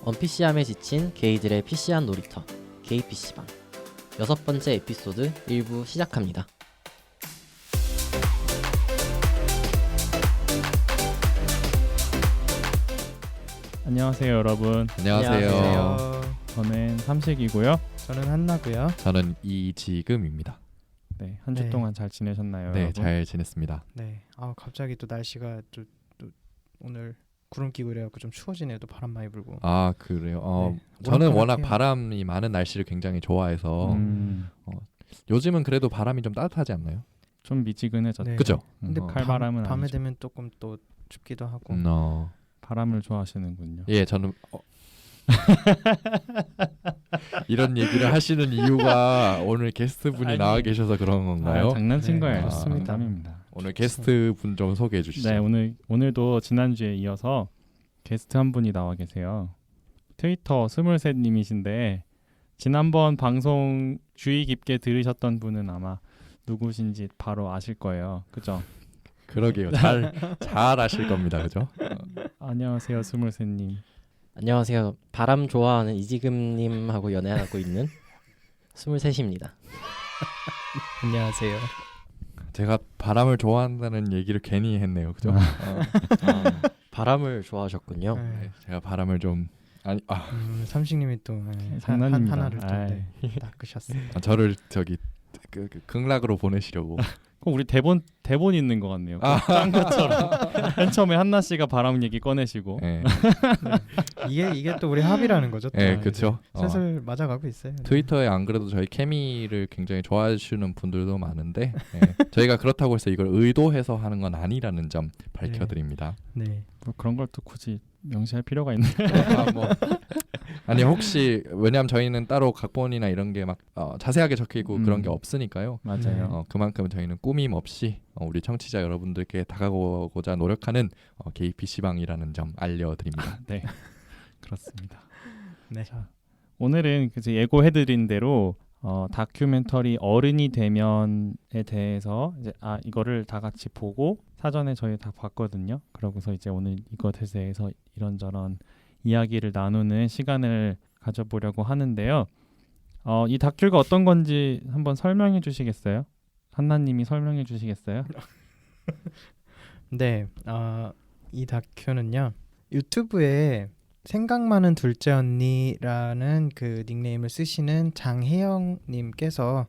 언PC함에 지친 게이들의 PC한 놀이터 게이 PC방 6번째 에피소드 1부 시작합니다. 안녕하세요 여러분. 안녕하세요. 저는 삼식이고요. 저는 한나고요. 저는 이지금입니다. 네, 한 주 동안 잘 지내셨나요? 네, 여러분? 잘 지냈습니다. 네. 갑자기 또 날씨가 또 오늘 구름 끼고 이래갖고 좀 추워지네요. 또 바람 많이 불고. 아 그래요? 네, 저는 워낙 오락가락해요. 바람이 많은 날씨를 굉장히 좋아해서 요즘은 그래도 바람이 좀 따뜻하지 않나요? 좀 미지근해졌죠. 네. 그죠? 근데 칼바람은 밤에 아니죠. 되면 조금 또 춥기도 하고. 바람을 좋아하시는군요. 예, 저는 이런 얘기를 하시는 이유가 오늘 게스트분이 아니, 나와 계셔서 그런 건가요? 장난친 네, 거예요. 좋습니다. 농담입니다. 오늘 게스트분 좀 소개해 주시죠. 네, 오늘도 지난주에 이어서 게스트 한 분이 나와 계세요. 트위터 23님이신데 지난번 방송 주의 깊게 들으셨던 분은 아마 누구신지 바로 아실 거예요. 그죠? 그러게요. 잘 아실 겁니다. 그죠? 안녕하세요 23님. 안녕하세요. 바람 좋아하는 이지금님하고 연애하고 있는 23입니다. 안녕하세요. 제가 바람을 좋아한다는 얘기를 괜히 했네요. 그죠? 바람을 좋아하셨군요. 네. 제가 바람을 좀 삼식님이 또 장난입니다. 하나를 또 아이. 낚으셨어요. 저를 저기 극락으로 보내시려고. 꼭 우리 대본 있는 것 같네요. 짠 것처럼. 맨 처음에 한나 씨가 바람 얘기 꺼내시고. 네. 이게 또 우리 합의라는 거죠. 또. 네, 그렇죠. 슬슬 맞아가고 있어요. 트위터에 안 그래도 저희 케미를 굉장히 좋아해 주시는 분들도 많은데 저희가 그렇다고 해서 이걸 의도해서 하는 건 아니라는 점 밝혀드립니다. 네. 뭐 그런 걸 또 굳이 명시할 필요가 있나요? 아니 혹시 왜냐하면 저희는 따로 각본이나 이런 게 막 자세하게 적혀있고 그런 게 없으니까요. 맞아요. 그만큼 저희는 꾸밈 없이 우리 청취자 여러분들께 다가오고자 노력하는 게이 PC방이라는 점 알려드립니다. 네, 그렇습니다. 네. 자, 오늘은 이제 예고해드린 대로 다큐멘터리 어른이 되면에 대해서 이제 이거를 다 같이 보고 사전에 저희 다 봤거든요. 그러고서 이제 오늘 이것에 대해서 이런저런 이야기를 나누는 시간을 가져보려고 하는데요. 이 다큐가 어떤 건지 한번 설명해 주시겠어요? 한나님이 설명해 주시겠어요? 네. 이 다큐는요. 유튜브에 생각 많은 둘째 언니라는 그 닉네임을 쓰시는 장혜영님께서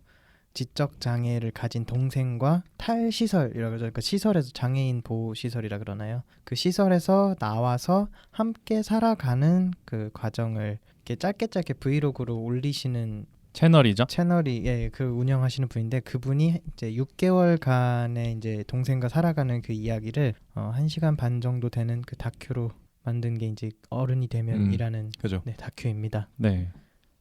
지적 장애를 가진 동생과 탈시설이라고 하죠. 그러니까 시설에서 장애인 보호 시설이라 그러나요? 그 시설에서 나와서 함께 살아가는 그 과정을 이렇게 짧게 브이로그로 올리시는 채널이죠? 채널이 그 운영하시는 분인데 그분이 이제 6개월간의 이제 동생과 살아가는 그 이야기를 1시간 반 정도 되는 그 다큐로 만든 게 이제 어른이 되면이라는 그죠? 네, 다큐입니다. 네.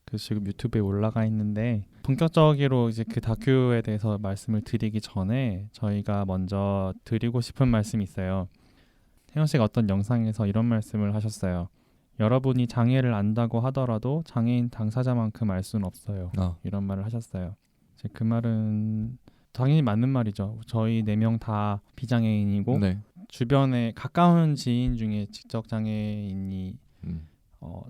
그 지금 유튜브에 올라가 있는데 본격적으로 이제 그 다큐에 대해서 말씀을 드리기 전에 저희가 먼저 드리고 싶은 말씀이 있어요. 태영 씨가 어떤 영상에서 이런 말씀을 하셨어요. 여러분이 장애를 안다고 하더라도 장애인 당사자만큼 알 수는 없어요. 이런 말을 하셨어요. 이제 그 말은 당연히 맞는 말이죠. 저희 4명 다 비장애인이고 네. 주변에 가까운 지인 중에 지적 장애인이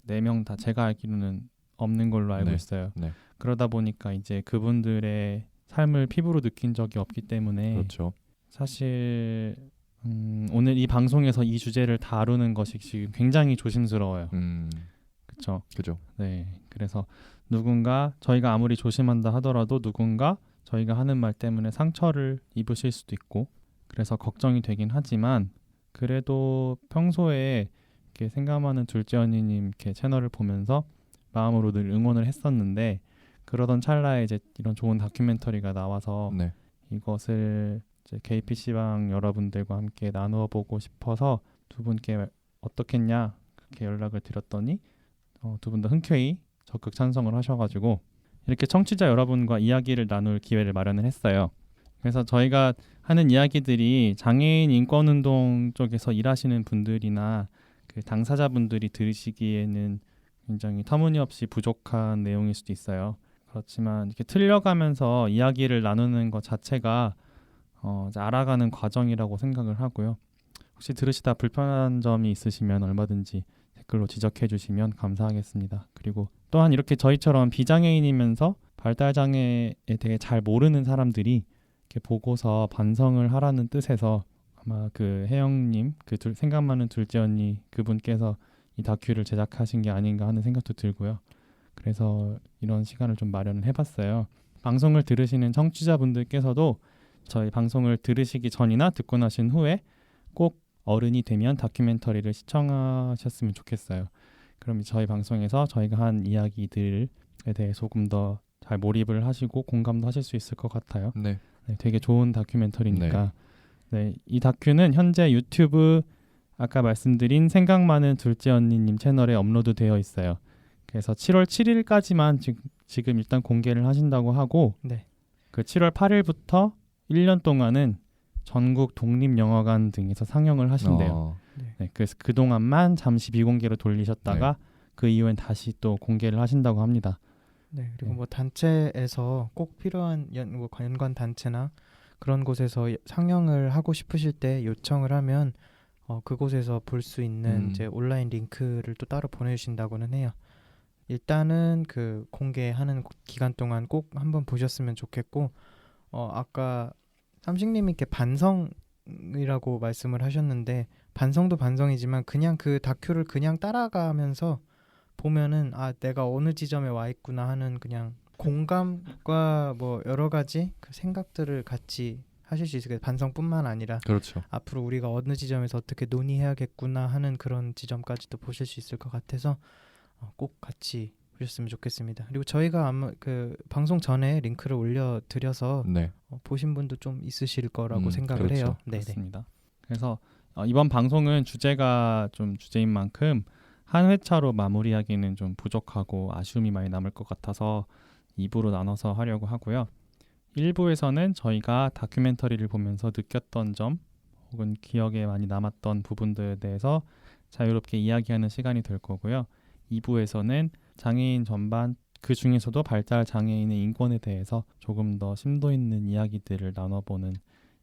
4명 다 제가 알기로는 없는 걸로 알고 네. 있어요. 네. 그러다 보니까 이제 그분들의 삶을 피부로 느낀 적이 없기 때문에 그렇죠. 사실 오늘 이 방송에서 이 주제를 다루는 것이 지금 굉장히 조심스러워요. 그렇죠? 그죠. 네. 그래서 누군가 저희가 아무리 조심한다 하더라도 누군가 저희가 하는 말 때문에 상처를 입으실 수도 있고 그래서 걱정이 되긴 하지만 그래도 평소에 이렇게 생각 많은 둘째 언니님 이렇게 채널을 보면서 마음으로 늘 응원을 했었는데 그러던 찰나에 이제 이런 좋은 다큐멘터리가 나와서 네. 이것을 이제 KPC방 여러분들과 함께 나누어 보고 싶어서 두 분께 어떻겠냐 그렇게 연락을 드렸더니 두 분 다 흔쾌히 적극 찬성을 하셔가지고 이렇게 청취자 여러분과 이야기를 나눌 기회를 마련을 했어요. 그래서 저희가 하는 이야기들이 장애인 인권운동 쪽에서 일하시는 분들이나 그 당사자분들이 들으시기에는 굉장히 터무니없이 부족한 내용일 수도 있어요. 그렇지만 이렇게 틀려가면서 이야기를 나누는 것 자체가 이제 알아가는 과정이라고 생각을 하고요. 혹시 들으시다 불편한 점이 있으시면 얼마든지 댓글로 지적해 주시면 감사하겠습니다. 그리고 또한 이렇게 저희처럼 비장애인이면서 발달 장애에 대해 잘 모르는 사람들이 이렇게 보고서 반성을 하라는 뜻에서 아마 그 혜영님, 생각 많은 둘째 언니 그분께서 이 다큐를 제작하신 게 아닌가 하는 생각도 들고요. 그래서 이런 시간을 좀 마련을 해봤어요. 방송을 들으시는 청취자분들께서도 저희 방송을 들으시기 전이나 듣고 나신 후에 꼭 어른이 되면 다큐멘터리를 시청하셨으면 좋겠어요. 그럼 저희 방송에서 저희가 한 이야기들에 대해 조금 더 잘 몰입을 하시고 공감도 하실 수 있을 것 같아요. 네. 네, 되게 좋은 다큐멘터리니까. 네, 이 다큐는 현재 유튜브 아까 말씀드린 생각 많은 둘째 언니님 채널에 업로드되어 있어요. 그래서 7월 7일까지만 지금 일단 공개를 하신다고 하고 네. 그 7월 8일부터 1년 동안은 전국 독립영화관 등에서 상영을 하신대요. 네, 그래서 그동안만 잠시 비공개로 돌리셨다가 그 이후엔 다시 또 공개를 하신다고 합니다. 네, 그리고 네. 뭐 단체에서 꼭 필요한 뭐 연관 단체나 그런 곳에서 상영을 하고 싶으실 때 요청을 하면 그곳에서 볼 수 있는 이제 온라인 링크를 또 따로 보내주신다고는 해요. 일단은 그 공개하는 기간 동안 꼭 한번 보셨으면 좋겠고 아까 삼식님이 이렇게 반성이라고 말씀을 하셨는데 반성도 반성이지만 그냥 그 다큐를 그냥 따라가면서 보면은 내가 어느 지점에 와 있구나 하는 그냥 공감과 뭐 여러 가지 그 생각들을 같이 하실 수 있을 거예요. 반성뿐만 아니라 그렇죠. 앞으로 우리가 어느 지점에서 어떻게 논의해야겠구나 하는 그런 지점까지도 보실 수 있을 것 같아서 꼭 같이 보셨으면 좋겠습니다. 그리고 저희가 아마 그 방송 전에 링크를 올려드려서 네. 보신 분도 좀 있으실 거라고 생각을 그렇죠. 해요. 네네. 그렇습니다. 그래서 이번 방송은 주제가 좀 주제인 만큼 한 회차로 마무리하기는 좀 부족하고 아쉬움이 많이 남을 것 같아서 2부로 나눠서 하려고 하고요. 1부에서는 저희가 다큐멘터리를 보면서 느꼈던 점 혹은 기억에 많이 남았던 부분들에 대해서 자유롭게 이야기하는 시간이 될 거고요. 2부에서는 장애인 전반 그 중에서도 발달 장애인의 인권에 대해서 조금 더 심도 있는 이야기들을 나눠보는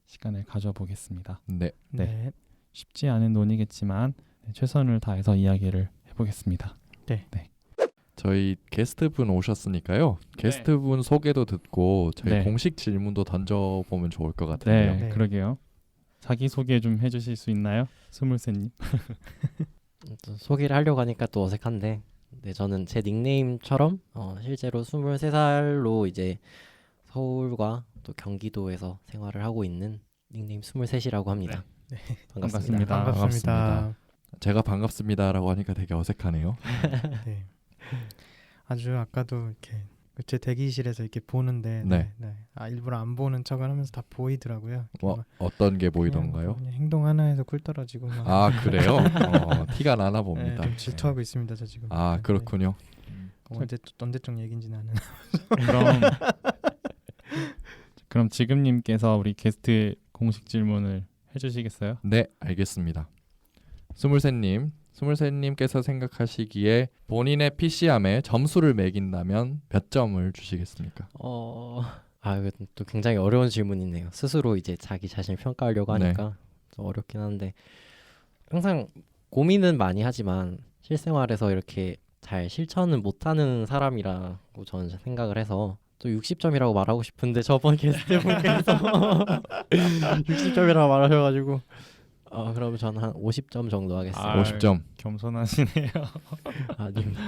시간을 가져보겠습니다. 네. 네. 쉽지 않은 논의겠지만 최선을 다해서 이야기를 해보겠습니다. 저희 게스트분 오셨으니까요. 게스트분 소개도 듣고 저희 네. 공식 질문도 던져보면 좋을 것 같은데요. 네, 네. 그러게요. 자기 소개 좀 해주실 수 있나요, 스물셋님? 또 소개를 하려고 하니까 또 어색한데, 네, 저는 제 닉네임처럼 실제로 23살로 이제 서울과 또 경기도에서 생활을 하고 있는 닉네임 23이라고 합니다. 네. 반갑습니다. 반갑습니다. 제가 반갑습니다라고 하니까 되게 어색하네요. 네. 아주 아까도 이렇게 제 대기실에서 이렇게 보는데 네. 일부러 안 보는 척을 하면서 다 보이더라고요. 막 어떤 게 그냥 보이던가요? 그냥 행동 하나에서 꿀 떨어지고 막 아 그래요? 티가 나나 네, 봅니다. 좀 질투하고 있습니다, 저 지금. 아 네. 그렇군요. 언제적 얘긴지는 아는. 그럼 지금님께서 우리 게스트 공식 질문을 해주시겠어요? 네, 알겠습니다. 스물셋님께서 생각하시기에 본인의 PC함에 점수를 매긴다면 몇 점을 주시겠습니까? 이거 또 굉장히 어려운 질문이네요. 스스로 이제 자기 자신을 평가하려고 하니까 좀 어렵긴 한데, 항상 고민은 많이 하지만 실생활에서 이렇게 잘 실천은 못하는 사람이라고 저는 생각을 해서 또 60점이라고 말하고 싶은데 저번 게스트분께서 60점이라고 말하셔가지고 그러면 저는 한 50점 정도 하겠습니다. 50점. 겸손하시네요. 아닙니다.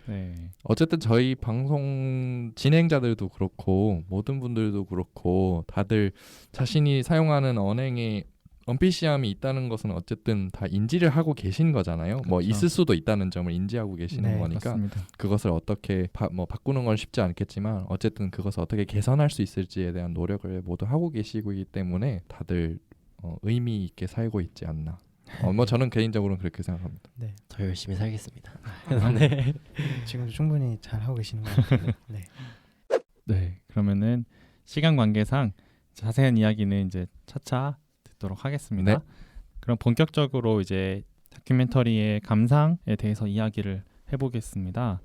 네. 어쨌든 저희 방송 진행자들도 그렇고 모든 분들도 그렇고 다들 자신이 사용하는 언행에 언피시함이 있다는 것은 어쨌든 다 인지를 하고 계신 거잖아요. 뭐 그렇죠. 있을 수도 있다는 점을 인지하고 계시는 네, 거니까 그렇습니다. 그것을 어떻게 바꾸는 건 쉽지 않겠지만 어쨌든 그것을 어떻게 개선할 수 있을지에 대한 노력을 모두 하고 계시기 때문에 다들 의미 있게 살고 있지 않나. 뭐 저는 개인적으로는 그렇게 생각합니다. 네. 더 열심히 살겠습니다. 네. 지금도 충분히 잘 하고 계시는 것 같아요. 네. 네, 그러면은 시간 관계상 자세한 이야기는 이제 차차 듣도록 하겠습니다. 네. 그럼 본격적으로 이제 다큐멘터리의 감상에 대해서 이야기를 해보겠습니다.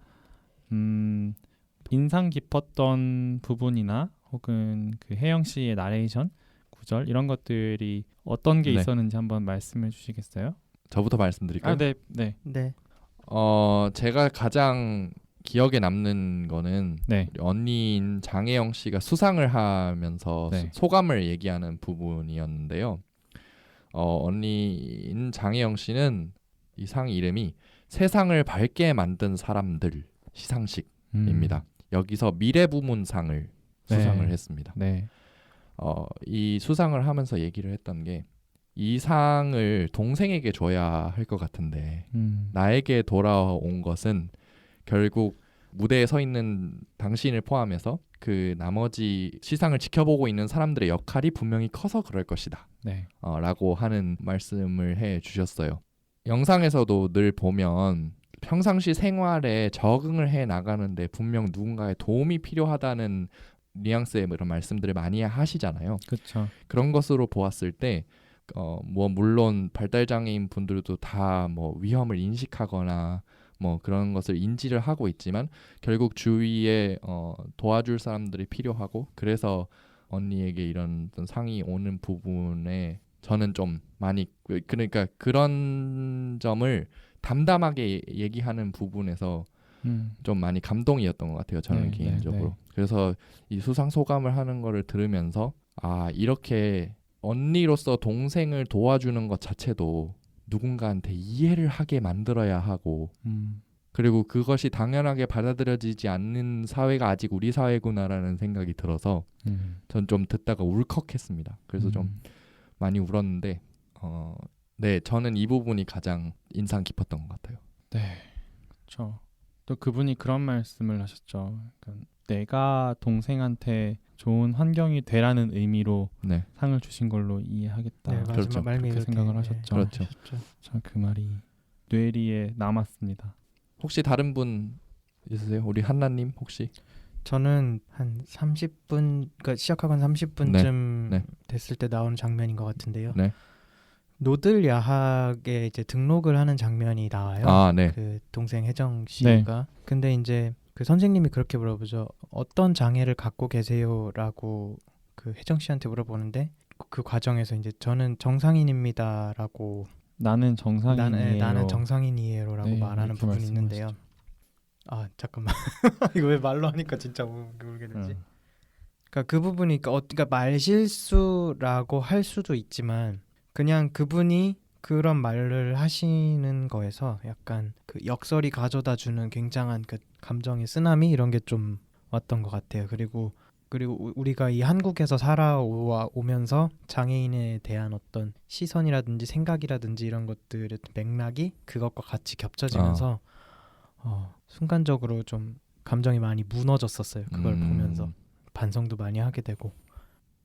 인상 깊었던 부분이나 혹은 그 혜영 씨의 나레이션 구절 이런 것들이 어떤 게 네. 있었는지 한번 말씀해 주시겠어요? 저부터 말씀드릴까요? 네, 네, 네. 제가 가장 기억에 남는 거는 네, 우리 언니인 장혜영 씨가 수상을 하면서 네. 소감을 얘기하는 부분이었는데요. 언니인 장혜영 씨는 이 상 이름이 세상을 밝게 만든 사람들 시상식입니다. 여기서 미래부문상을 수상을 했습니다. 네, 이 수상을 하면서 얘기를 했던 게 이 상을 동생에게 줘야 할 것 같은데 나에게 돌아온 것은 결국 무대에 서 있는 당신을 포함해서 그 나머지 시상을 지켜보고 있는 사람들의 역할이 분명히 커서 그럴 것이다. 네, 라고 하는 말씀을 해 주셨어요. 영상에서도 늘 보면 평상시 생활에 적응을 해 나가는데 분명 누군가의 도움이 필요하다는 뉘앙스의 이런 말씀들을 많이 하시잖아요. 그렇죠. 그런 것으로 보았을 때 뭐 물론 발달 장애인 분들도 다 뭐 위험을 인식하거나 뭐 그런 것을 인지를 하고 있지만 결국 주위에 도와줄 사람들이 필요하고 그래서 언니에게 이런 어떤 상이 오는 부분에 저는 좀 많이 그러니까 그런 점을 담담하게 얘기하는 부분에서 좀 많이 감동이었던 것 같아요. 저는 네, 개인적으로. 네. 그래서 이 수상 소감을 하는 거를 들으면서 아 이렇게 언니로서 동생을 도와주는 것 자체도 누군가한테 이해를 하게 만들어야 하고 그리고 그것이 당연하게 받아들여지지 않는 사회가 아직 우리 사회구나라는 생각이 들어서 전 좀 듣다가 울컥했습니다. 그래서 좀 많이 울었는데 네 저는 이 부분이 가장 인상 깊었던 것 같아요. 네, 그렇죠. 또 그분이 그런 말씀을 하셨죠. 그러니까 내가 동생한테 좋은 환경이 되라는 의미로 네, 상을 주신 걸로 이해하겠다. 네, 맞아요. 그렇죠. 말미 그렇게 생각을 하셨죠. 그렇죠. 참 그 말이 뇌리에 남았습니다. 혹시 다른 분 있으세요? 우리 한나님 혹시? 저는 한 30분, 그러니까 시작하고 한 30분쯤 네. 됐을 때 나오는 장면인 것 같은데요. 네. 노들 야학에 이제 등록을 하는 장면이 나와요. 아, 네. 그 동생 혜정 씨가. 근데 이제 그 선생님이 그렇게 물어보죠. 어떤 장애를 갖고 계세요라고 그 혜정 씨한테 물어보는데 그 과정에서 이제 저는 정상인입니다라고 나는 정상인이에요. 나는 정상인이에요라고 네, 말하는 이렇게 부분이 있는데요. 말씀하시죠. 아 잠깐만 이거 왜 말로 하니까 진짜 울게 되지? 그러니까 그 부분이 그러니까 말실수라고 할 수도 있지만 그냥 그분이 그런 말을 하시는 거에서 약간 그 역설이 가져다주는 굉장한 그 감정의 쓰나미 이런 게 좀 왔던 것 같아요. 그리고 우리가 이 한국에서 살아오면서 장애인에 대한 어떤 시선이라든지 생각이라든지 이런 것들의 맥락이 그것과 같이 겹쳐지면서 순간적으로 좀 감정이 많이 무너졌었어요. 그걸 보면서 반성도 많이 하게 되고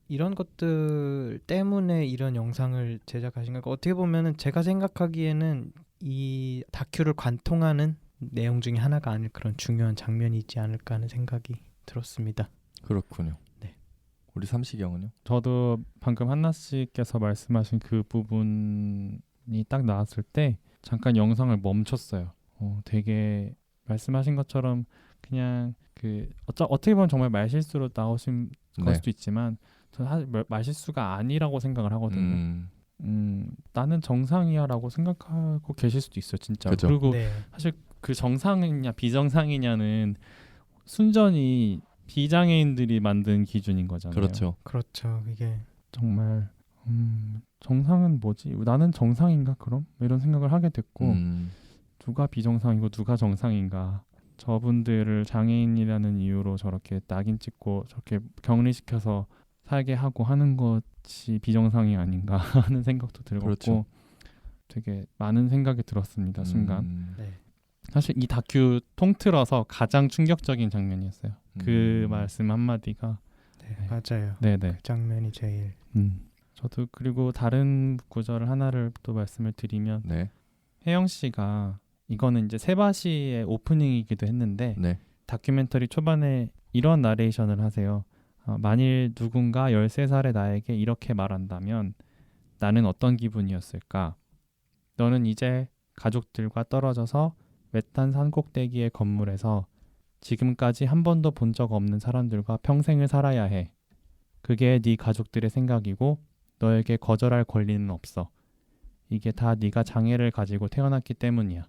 이런 것들 때문에 이런 영상을 제작하신 거니까 어떻게 보면은 제가 생각하기에는 이 다큐를 관통하는 내용 중에 하나가 아닐 그런 중요한 장면이지 않을까 하는 생각이 들었습니다. 그렇군요. 네. 우리 삼시경은요? 저도 방금 한나 씨께서 말씀하신 그 부분이 딱 나왔을 때 잠깐 영상을 멈췄어요. 되게 말씀하신 것처럼 그냥 그 어떻게 보면 정말 말실수로 나오신 걸 네. 수도 있지만 저는 사실 말실수가 아니라고 생각을 하거든요. 나는 정상이야라고 생각하고 계실 수도 있어요, 진짜. 그죠. 그리고 네. 사실 그 정상이냐 비정상이냐는 순전히 비장애인들이 만든 기준인 거잖아요. 그렇죠. 그렇죠. 이게 정말 정상은 뭐지? 나는 정상인가 그럼? 이런 생각을 하게 됐고 누가 비정상이고 누가 정상인가? 저분들을 장애인이라는 이유로 저렇게 낙인 찍고 저렇게 격리시켜서 살게 하고 하는 것이 비정상이 아닌가 하는 생각도 들었고 그렇죠. 되게 많은 생각이 들었습니다. 순간. 네. 사실 이 다큐 통틀어서 가장 충격적인 장면이었어요. 그 말씀 한마디가. 네, 맞아요. 네네. 그 장면이 제일 저도 그리고 다른 구절을 하나를 또 말씀을 드리면 네. 혜영 씨가 이거는 이제 세바시의 오프닝이기도 했는데 네. 다큐멘터리 초반에 이런 나레이션을 하세요. 만일 누군가 13살의 나에게 이렇게 말한다면 나는 어떤 기분이었을까? 너는 이제 가족들과 떨어져서 외딴 산꼭대기의 건물에서 지금까지 한 번도 본 적 없는 사람들과 평생을 살아야 해. 그게 네 가족들의 생각이고 너에게 거절할 권리는 없어. 이게 다 네가 장애를 가지고 태어났기 때문이야.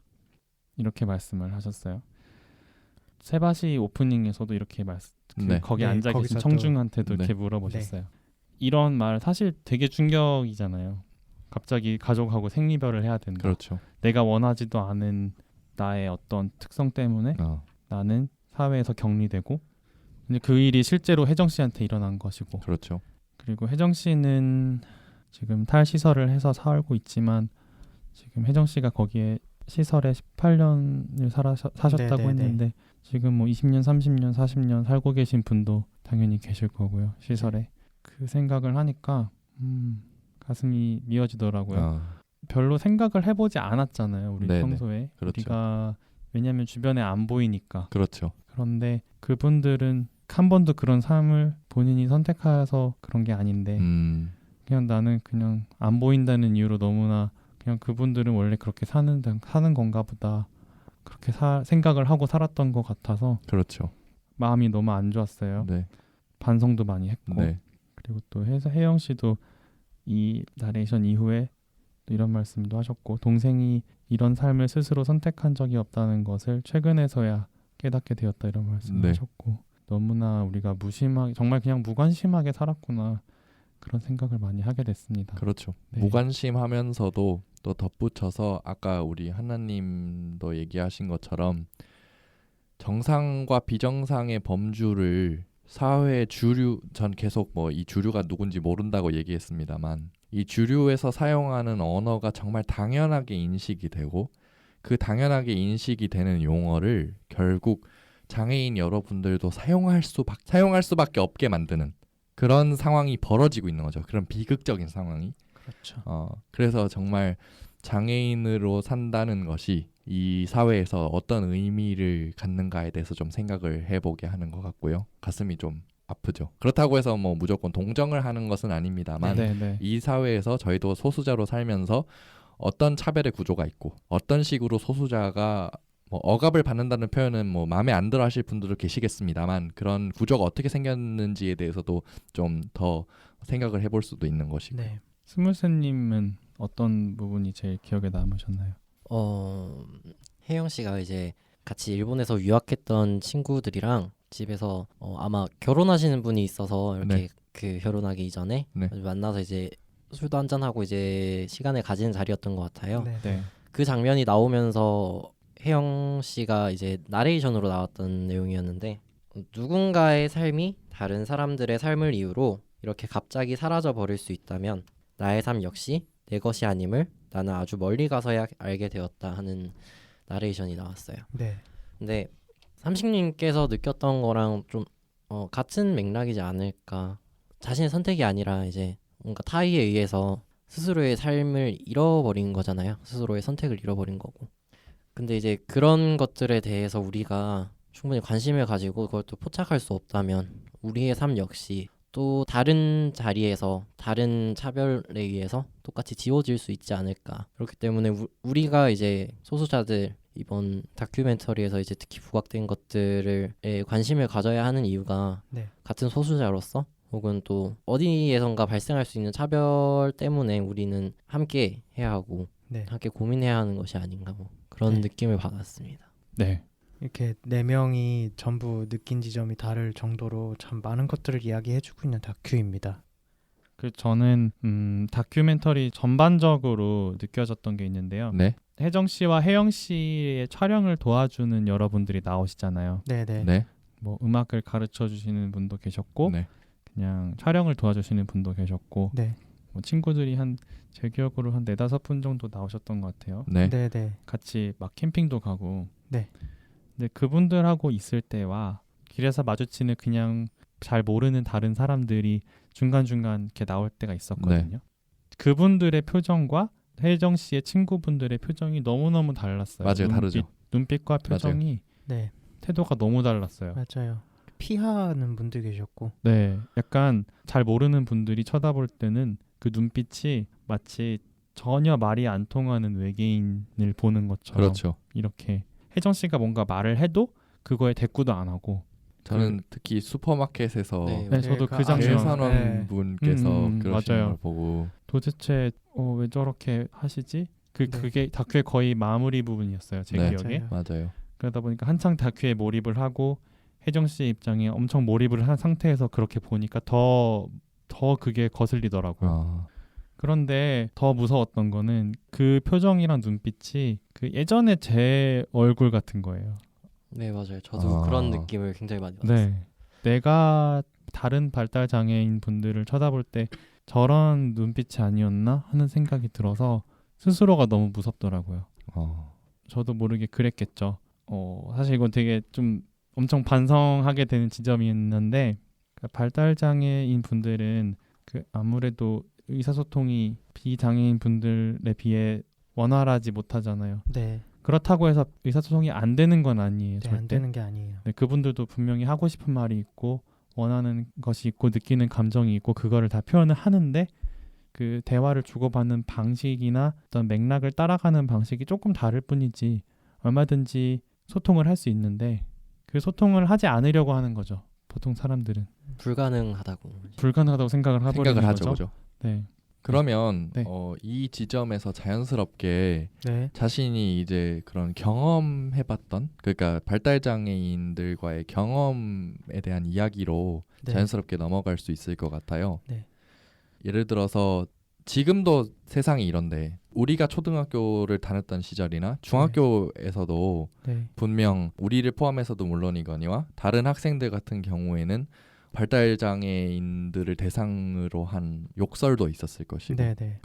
이렇게 말씀을 하셨어요. 세바시 오프닝에서도 이렇게 네. 거기 네, 앉아 계신 거기서도. 청중한테도 네. 이렇게 물어보셨어요. 이런 말 사실 되게 충격이잖아요. 갑자기 가족하고 생리별을 해야 된다. 그렇죠. 내가 원하지도 않은 나의 어떤 특성 때문에 나는 사회에서 격리되고, 근데 그 일이 실제로 혜정 씨한테 일어난 것이고, 그렇죠. 그리고 혜정 씨는 지금 탈시설을 해서 살고 있지만 지금 혜정 씨가 거기에 시설에 18년을 사셨다고 네네네. 했는데 지금 뭐 20년, 30년, 40년 살고 계신 분도 당연히 계실 거고요. 시설에. 그 생각을 하니까 가슴이 미어지더라고요. 별로 생각을 해보지 않았잖아요. 우리 네네. 평소에. 그렇죠. 우리가 왜냐하면 주변에 안 보이니까. 그렇죠. 그런데 그분들은 한 번도 그런 삶을 본인이 선택해서 그런 게 아닌데 그냥 나는 그냥 안 보인다는 이유로 너무나 그냥 그분들은 원래 그렇게 사는 건가 보다 그렇게 생각을 하고 살았던 것 같아서 그렇죠. 마음이 너무 안 좋았어요. 네. 반성도 많이 했고 네. 그리고 또 혜영 씨도 이 나레이션 이후에 또 이런 말씀도 하셨고, 동생이 이런 삶을 스스로 선택한 적이 없다는 것을 최근에서야 깨닫게 되었다 이런 말씀을 네. 하셨고, 너무나 우리가 무심하게 정말 그냥 무관심하게 살았구나 그런 생각을 많이 하게 됐습니다. 그렇죠. 네. 무관심하면서도 또 덧붙여서 아까 우리 하나님도 얘기하신 것처럼 정상과 비정상의 범주를 사회의 주류, 전 계속 뭐 이 주류가 누군지 모른다고 얘기했습니다만 이 주류에서 사용하는 언어가 정말 당연하게 인식이 되고 그 당연하게 인식이 되는 용어를 결국 장애인 여러분들도 사용할 수밖에 없게 만드는 그런 상황이 벌어지고 있는 거죠. 그런 비극적인 상황이. 그렇죠. 그래서 정말 장애인으로 산다는 것이 이 사회에서 어떤 의미를 갖는가에 대해서 좀 생각을 해보게 하는 것 같고요. 가슴이 좀 아프죠. 그렇다고 해서 뭐 무조건 동정을 하는 것은 아닙니다만 네. 이 사회에서 저희도 소수자로 살면서 어떤 차별의 구조가 있고 어떤 식으로 소수자가 뭐 억압을 받는다는 표현은 뭐 마음에 안 들어 하실 분들도 계시겠습니다만 그런 구조가 어떻게 생겼는지에 대해서도 좀 더 생각을 해볼 수도 있는 것이고. 네. 스물새님은 어떤 부분이 제일 기억에 남으셨나요? 혜영 씨가 이제 같이 일본에서 유학했던 친구들이랑 집에서 아마 결혼하시는 분이 있어서 이렇게 네. 그 결혼하기 이전에 네. 만나서 이제 술도 한잔 하고 이제 시간을 가지는 자리였던 것 같아요. 네. 그 장면이 나오면서 혜영 씨가 이제 나레이션으로 나왔던 내용이었는데 누군가의 삶이 다른 사람들의 삶을 이유로 이렇게 갑자기 사라져 버릴 수 있다면 나의 삶 역시 내 것이 아님을 나는 아주 멀리 가서야 알게 되었다 하는 나레이션이 나왔어요. 네. 근데 삼식님께서 느꼈던 거랑 좀 같은 맥락이지 않을까. 자신의 선택이 아니라 이제 뭔가 타의에 의해서 스스로의 삶을 잃어버린 거잖아요. 스스로의 선택을 잃어버린 거고. 근데 이제 그런 것들에 대해서 우리가 충분히 관심을 가지고 그걸 또 포착할 수 없다면 우리의 삶 역시 또 다른 자리에서 다른 차별에 의해서 똑같이 지워질 수 있지 않을까. 그렇기 때문에 우리가 이제 소수자들 이번 다큐멘터리에서 이제 특히 부각된 것들에 관심을 가져야 하는 이유가 네. 같은 소수자로서 혹은 또 어디에선가 발생할 수 있는 차별 때문에 우리는 함께 해야 하고 네. 함께 고민해야 하는 것이 아닌가 뭐 그런 네. 느낌을 받았습니다. 네. 이렇게 네 명이 전부 느낀 지점이 다를 정도로 참 많은 것들을 이야기해주고 있는 다큐입니다. 저는 다큐멘터리 전반적으로 느껴졌던 게 있는데요. 네. 혜정 씨와 혜영 씨의 촬영을 도와주는 여러분들이 나오시잖아요. 네네. 네. 뭐 음악을 가르쳐 주시는 분도 계셨고 네. 그냥 촬영을 도와주시는 분도 계셨고 네. 뭐 친구들이 제 기억으로 한 4-5분 정도 나오셨던 것 같아요. 네. 네네. 같이 막 캠핑도 가고. 네. 근데 그분들하고 있을 때와 길에서 마주치는 그냥 잘 모르는 다른 사람들이 중간중간 이렇게 나올 때가 있었거든요. 그분들의 표정과 혜정 씨의 친구분들의 표정이 너무너무 달랐어요. 맞아요. 다르죠. 눈빛과 표정이 네. 태도가 너무 달랐어요. 맞아요. 피하는 분도 계셨고. 네, 약간 잘 모르는 분들이 쳐다볼 때는 그 눈빛이 마치 전혀 말이 안 통하는 외계인을 보는 것처럼 그렇죠. 이렇게 혜정 씨가 뭔가 말을 해도 그거에 대꾸도 안 하고 저는 특히 슈퍼마켓에서 네, 네, 저도 그 장면 계산원 분께서 그러시는 맞아요. 걸 보고 도대체 왜 저렇게 하시지? 그게 다큐의 거의 마무리 부분이었어요. 제 네. 기억에. 맞아요. 그러다 보니까 한창 다큐에 몰입을 하고 혜정 씨 입장에 엄청 몰입을 한 상태에서 그렇게 보니까 더 그게 거슬리더라고요. 아, 그런데 더 무서웠던 거는 그 표정이랑 눈빛이 그 예전에 제 얼굴 같은 거예요. 네 맞아요. 저도 그런 느낌을 굉장히 많이 받았어요. 네. 내가 다른 발달 장애인 분들을 쳐다볼 때 저런 눈빛이 아니었나 하는 생각이 들어서 스스로가 너무 무섭더라고요. 저도 모르게 그랬겠죠. 사실 이건 되게 좀 엄청 반성하게 되는 지점이었는데 발달 장애인 분들은 그 아무래도 의사소통이 비장애인 분들에 비해 원활하지 못하잖아요. 네. 그렇다고 해서 의사소통이 안 되는 건 아니에요. 네, 절대. 안 되는 게 아니에요. 네, 그분들도 분명히 하고 싶은 말이 있고 원하는 것이 있고 느끼는 감정이 있고 그거를 다 표현을 하는데 그 대화를 주고받는 방식이나 어떤 맥락을 따라가는 방식이 조금 다를 뿐이지 얼마든지 소통을 할 수 있는데 그 소통을 하지 않으려고 하는 거죠. 보통 사람들은 불가능하다고. 불가능하다고 생각을 하버리는 하죠, 거죠. 그죠? 네. 그러면 네. 이 지점에서 자연스럽게 네. 자신이 이제 그런 경험해봤던 그러니까 발달 장애인들과의 경험에 대한 이야기로 네. 자연스럽게 넘어갈 수 있을 것 같아요. 네. 예를 들어서 지금도 세상이 이런데 우리가 초등학교를 다녔던 시절이나 중학교에서도 네. 분명 우리를 포함해서도 물론이거니와 다른 학생들 같은 경우에는 발달 장애인들을 대상으로 한 욕설도 있었을 것이고 네, 네.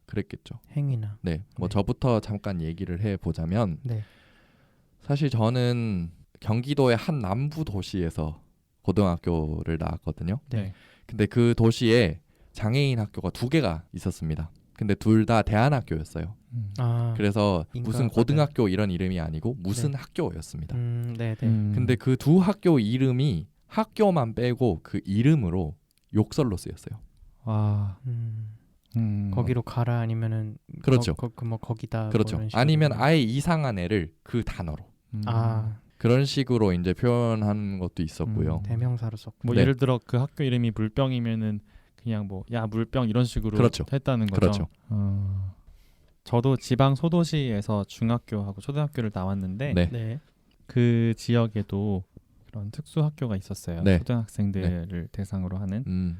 그랬겠죠. 행위나. 네, 뭐 네. 저부터 잠깐 얘기를 해보자면 네. 사실 저는 경기도의 한 남부 도시에서 고등학교를 나왔거든요. 네. 근데 그 도시에 장애인 학교가 2개가 있었습니다. 근데 둘 다 대안학교였어요. 아. 그래서 무슨 인과받은. 고등학교 이런 이름이 아니고 무슨 학교였습니다. 네, 네. 근데 그 두 학교 이름이 학교만 빼고 그 이름으로 욕설로 쓰였어요. 와. 거기로 가라 아니면은 그렇죠. 뭐 거기다 그렇죠. 뭐 이런 식으로. 아니면 아예 이상한 애를 그 단어로 아, 그런 식으로 이제 표현하는 것도 있었고요. 대명사로 썼고. 뭐 네. 예를 들어 그 학교 이름이 물병이면은 그냥 뭐 야 물병 이런 식으로 그렇죠. 했다는 거죠. 그렇죠. 저도 지방 소도시에서 중학교하고 초등학교를 나왔는데 네. 네. 그 지역에도 그런 특수 학교가 있었어요. 네. 초등학생들을 대상으로 하는.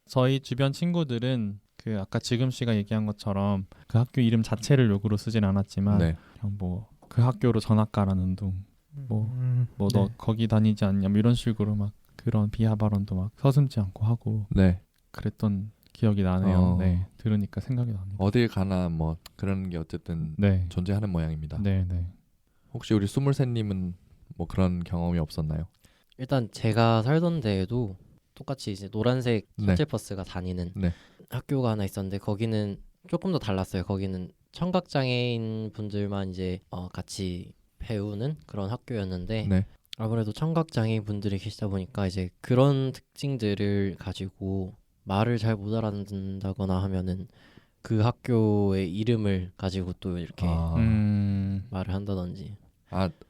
저희 주변 친구들은 그 아까 지금 씨가 얘기한 것처럼 그 학교 이름 자체를 욕으로 쓰진 않았지만 네. 그냥 뭐 그 학교로 전학 가라는 둥, 뭐 너 네. 거기 다니지 않냐 뭐 이런 식으로 막 그런 비하 발언도 막 서슴지 않고 하고 네. 그랬던 기억이 나네요. 어. 네, 들으니까 생각이 납니다. 어딜 가나 뭐 그런 게 어쨌든 네, 존재하는 모양입니다. 네, 네. 혹시 우리 스물셋님은 뭐 그런 경험이 없었나요? 일단 제가 살던 데에도 똑같이 이제 노란색 네. 셔틀버스가 다니는 네. 학교가 하나 있었는데 거기는 조금 더 달랐어요. 거기는 청각장애인 분들만 이제 같이 배우는 그런 학교였는데 네. 아무래도 청각장애인 분들이 계시다 보니까 이제 그런 특징들을 가지고 말을 잘 못 알아듣는다거나 하면은 그 학교의 이름을 가지고 또 이렇게 말을 한다든지.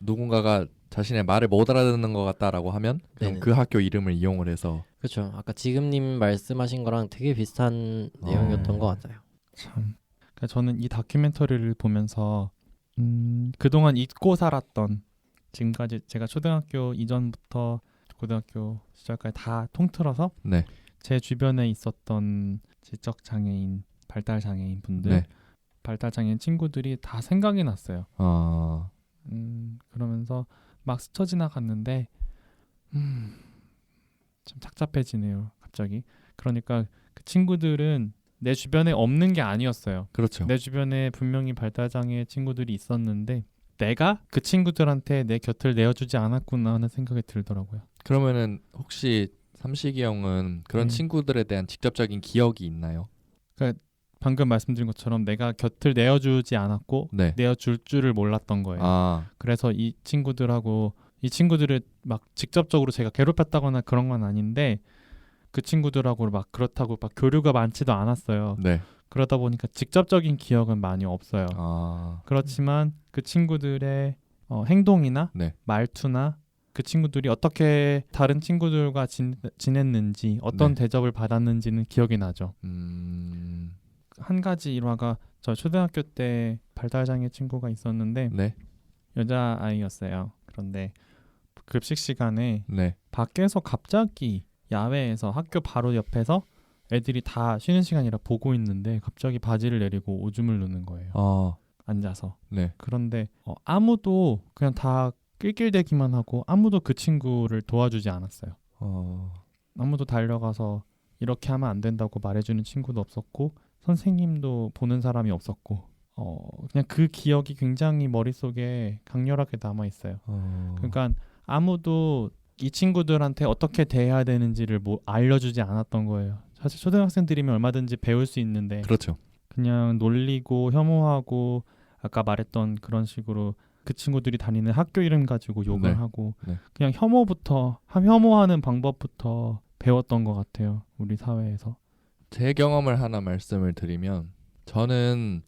누군가가 자신의 말을 못 알아듣는 것 같다라고 하면 그럼 네네. 그 학교 이름을 이용을 해서 그렇죠. 아까 지금님 말씀하신 거랑 되게 비슷한 내용이었던 것 같아요. 참. 그러니까 저는 이 다큐멘터리를 보면서 그동안 잊고 살았던 지금까지 제가 초등학교 이전부터 고등학교 시절까지 다 통틀어서 네. 제 주변에 있었던 지적 장애인, 발달 장애인 분들, 네. 발달 장애인 친구들이 다 생각이 났어요. 그러면서 막 스쳐 지나갔는데 좀 착잡해지네요. 갑자기. 그러니까 그 친구들은 내 주변에 없는 게 아니었어요. 그렇죠. 내 주변에 분명히 발달장애 친구들이 있었는데 내가 그 친구들한테 내 곁을 내어주지 않았구나 하는 생각이 들더라고요. 그러면은 혹시 삼식이 형은 그런 친구들에 대한 직접적인 기억이 있나요? 그러니까 방금 말씀드린 것처럼 내가 곁을 내어주지 않았고 네. 내어줄 줄을 몰랐던 거예요. 그래서 이 친구들을 막 직접적으로 제가 괴롭혔다거나 그런 건 아닌데 그 친구들하고 막 그렇다고 막 교류가 많지도 않았어요. 네. 그러다 보니까 직접적인 기억은 많이 없어요. 그렇지만 그 친구들의 행동이나 네. 말투나 그 친구들이 어떻게 다른 친구들과 지냈는지 어떤 네. 대접을 받았는지는 기억이 나죠. 한 가지 일화가 저 초등학교 때 발달장애 친구가 있었는데 네. 여자 아이였어요. 그런데 급식 시간에 네. 밖에서 갑자기 야외에서 학교 바로 옆에서 애들이 다 쉬는 시간이라 보고 있는데 갑자기 바지를 내리고 오줌을 누는 거예요. 앉아서. 네. 그런데 아무도 그냥 다 낄낄대기만 하고 아무도 그 친구를 도와주지 않았어요. 아무도 달려가서 이렇게 하면 안 된다고 말해주는 친구도 없었고 선생님도 보는 사람이 없었고 그냥 그 기억이 굉장히 머릿속에 강렬하게 남아있어요. 그러니까 아무도 이 친구들한테 어떻게 대해야 되는지를 알려주지 않았던 거예요. 사실 초등학생들이면 얼마든지 배울 수 있는데 그렇죠. 그냥 놀리고 혐오하고 아까 말했던 그런 식으로 그 친구들이 다니는 학교 이름 가지고 욕을 네. 하고 네. 그냥 혐오하는 방법부터 배웠던 것 같아요. 우리 사회에서. 제 경험을 하나 말씀을 드리면 저는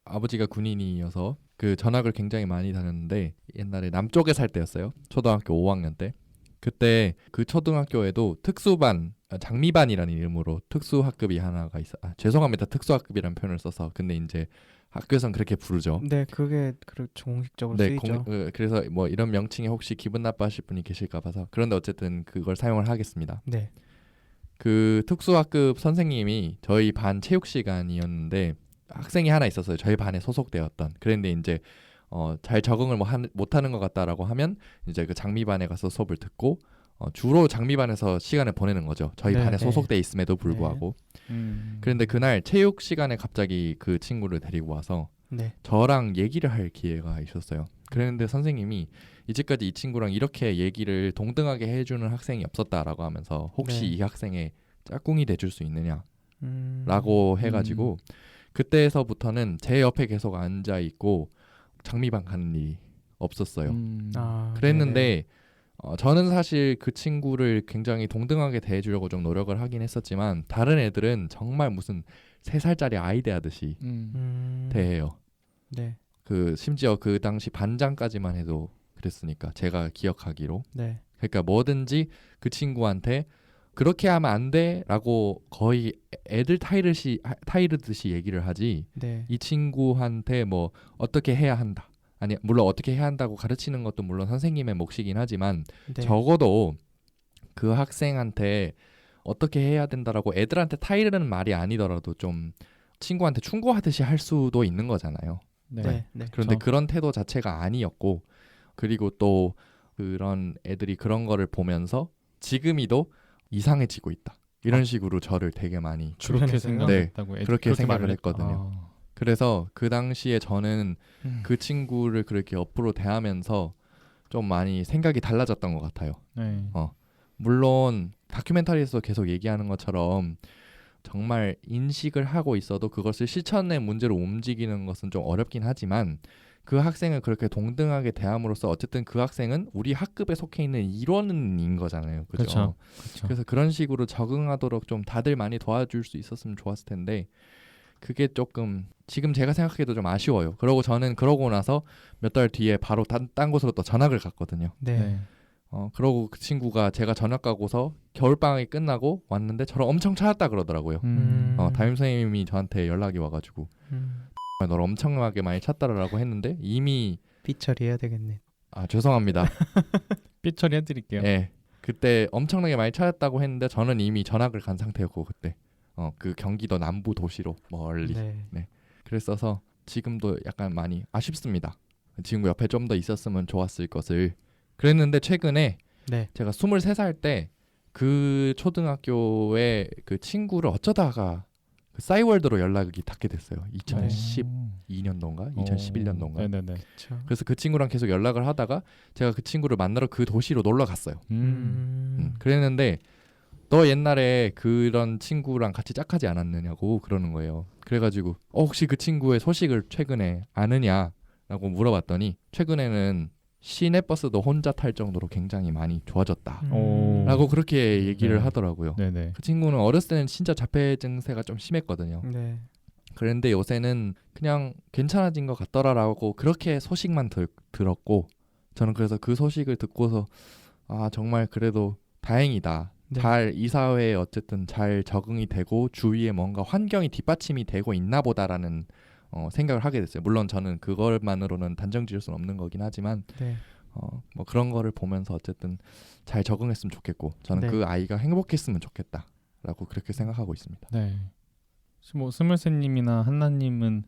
아버지가 군인이어서 그 전학을 굉장히 많이 다녔는데 옛날에 남쪽에 살 때였어요. 초등학교 5학년 때. 그때 그 초등학교에도 특수반, 장미반이라는 이름으로 특수학급이 하나가 있어. 죄송합니다. 특수학급이라는 표현을 써서. 근데 이제 학교에선 그렇게 부르죠. 네, 그게 공식적으로 네, 쓰이죠. 그래서 뭐 이런 명칭에 혹시 기분 나빠하실 분이 계실까 봐서. 그런데 어쨌든 그걸 사용을 하겠습니다. 네. 그 특수학급 선생님이 저희 반 체육 시간이었는데 학생이 하나 있었어요. 저희 반에 소속되었던. 그런데 이제 잘 적응을 못하는 것 같다라고 하면 이제 그 장미반에 가서 수업을 듣고 주로 장미반에서 시간을 보내는 거죠. 저희 네, 반에 네. 소속돼 있음에도 불구하고. 음. 그런데 그날 체육 시간에 갑자기 그 친구를 데리고 와서 네. 저랑 얘기를 할 기회가 있었어요. 그랬는데 선생님이 이제까지 이 친구랑 이렇게 얘기를 동등하게 해주는 학생이 없었다라고 하면서 혹시 네. 이 학생의 짝꿍이 돼줄 수 있느냐라고 음. 해가지고 그때서부터는 제 옆에 계속 앉아 있고 장미반 가는 일이 없었어요. 그랬는데 저는 사실 그 친구를 굉장히 동등하게 대해주려고 좀 노력을 하긴 했었지만 다른 애들은 정말 무슨 3살짜리 아이 대하듯이 대해요. 네. 그 심지어 그 당시 반장까지만 해도 그랬으니까 제가 기억하기로. 네. 그러니까 뭐든지 그 친구한테 그렇게 하면 안 돼라고 거의 애들 타이르듯이 얘기를 하지. 네. 이 친구한테 뭐 어떻게 해야 한다. 아니 물론 어떻게 해야 한다고 가르치는 것도 물론 선생님의 몫이긴 하지만 네. 적어도 그 학생한테 어떻게 해야 된다라고 애들한테 타이르는 말이 아니더라도 좀 친구한테 충고하듯이 할 수도 있는 거잖아요. 네. 네. 네. 그런데 그렇죠. 그런 태도 자체가 아니었고 그리고 또 그런 애들이 그런 거를 보면서 지금이도 이상해지고 있다. 이런 식으로 저를 되게 많이 그렇게 주변에서요? 생각했다고 네, 그렇게 생각을 말을 했거든요. 아. 그래서 그 당시에 저는 그 친구를 그렇게 옆으로 대하면서 좀 많이 생각이 달라졌던 것 같아요. 네. 물론 다큐멘터리에서 계속 얘기하는 것처럼 정말 인식을 하고 있어도 그것을 실천의 문제로 움직이는 것은 좀 어렵긴 하지만 그 학생을 그렇게 동등하게 대함으로써 어쨌든 그 학생은 우리 학급에 속해 있는 일원인 거잖아요. 그죠? 그렇죠. 그래서 그런 식으로 적응하도록 좀 다들 많이 도와줄 수 있었으면 좋았을 텐데 그게 조금 지금 제가 생각해도 좀 아쉬워요. 그러고 저는 그러고 나서 몇 달 뒤에 바로 딴 곳으로 또 전학을 갔거든요. 네. 네. 그러고 그 친구가 제가 전학 가고서 겨울방학이 끝나고 왔는데 저를 엄청 찾았다 그러더라고요. 담임 선생님이 저한테 연락이 와가지고 너를 엄청나게 많이 찾다라고 했는데 이미 삐처리해야 되겠네. 죄송합니다. 삐처리 해드릴게요. 예, 그때 엄청나게 많이 찾았다고 했는데 저는 이미 전학을 간 상태였고 그때 그 경기도 남부 도시로 멀리 네. 그랬어서 지금도 약간 많이 아쉽습니다. 친구 옆에 좀 더 있었으면 좋았을 것을. 그랬는데 최근에 네. 제가 23살 때 그 초등학교의 그 친구를 어쩌다가 그 싸이월드로 연락이 닿게 됐어요. 2012년도인가 2011년도인가. 네네네. 그렇죠. 그래서 그 친구랑 계속 연락을 하다가 제가 그 친구를 만나러 그 도시로 놀러 갔어요. 그랬는데 너 옛날에 그런 친구랑 같이 짝하지 않았느냐고 그러는 거예요. 그래가지고 혹시 그 친구의 소식을 최근에 아느냐라고 물어봤더니 최근에는 시내버스도 혼자 탈 정도로 굉장히 많이 좋아졌다 라고 그렇게 얘기를 네. 하더라고요. 네네. 그 친구는 어렸을 때는 진짜 자폐 증세가 좀 심했거든요. 네. 그런데 요새는 그냥 괜찮아진 것 같더라라고 그렇게 소식만 들었고 저는 그래서 그 소식을 듣고서 아 정말 그래도 다행이다. 네. 잘 이 사회에 어쨌든 잘 적응이 되고 주위에 뭔가 환경이 뒷받침이 되고 있나 보다라는 생각을 하게 됐어요. 물론 저는 그것만으로는 단정 지을 수는 없는 거긴 하지만 네. 뭐 그런 거를 보면서 어쨌든 잘 적응했으면 좋겠고 저는 네. 그 아이가 행복했으면 좋겠다라고 그렇게 생각하고 있습니다. 네. 혹시 뭐 스물셋님이나 한나님은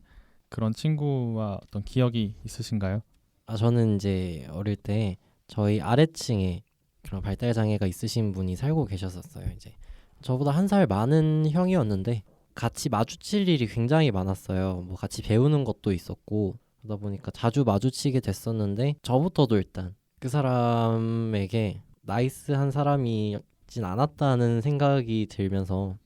그런 친구와 어떤 기억이 있으신가요? 저는 이제 어릴 때 저희 아래층에 그런 발달 장애가 있으신 분이 살고 계셨었어요. 이제 저보다 한 살 많은 형이었는데 같이 마주칠 일이 굉장히 많았어요. 뭐 같이 배우는 것도 있었고 그러다 보니까 자주 마주치게 됐었는데 저부터도 일단 그 사람에게 나이스한 사람이진 않았다는 생각이 들면서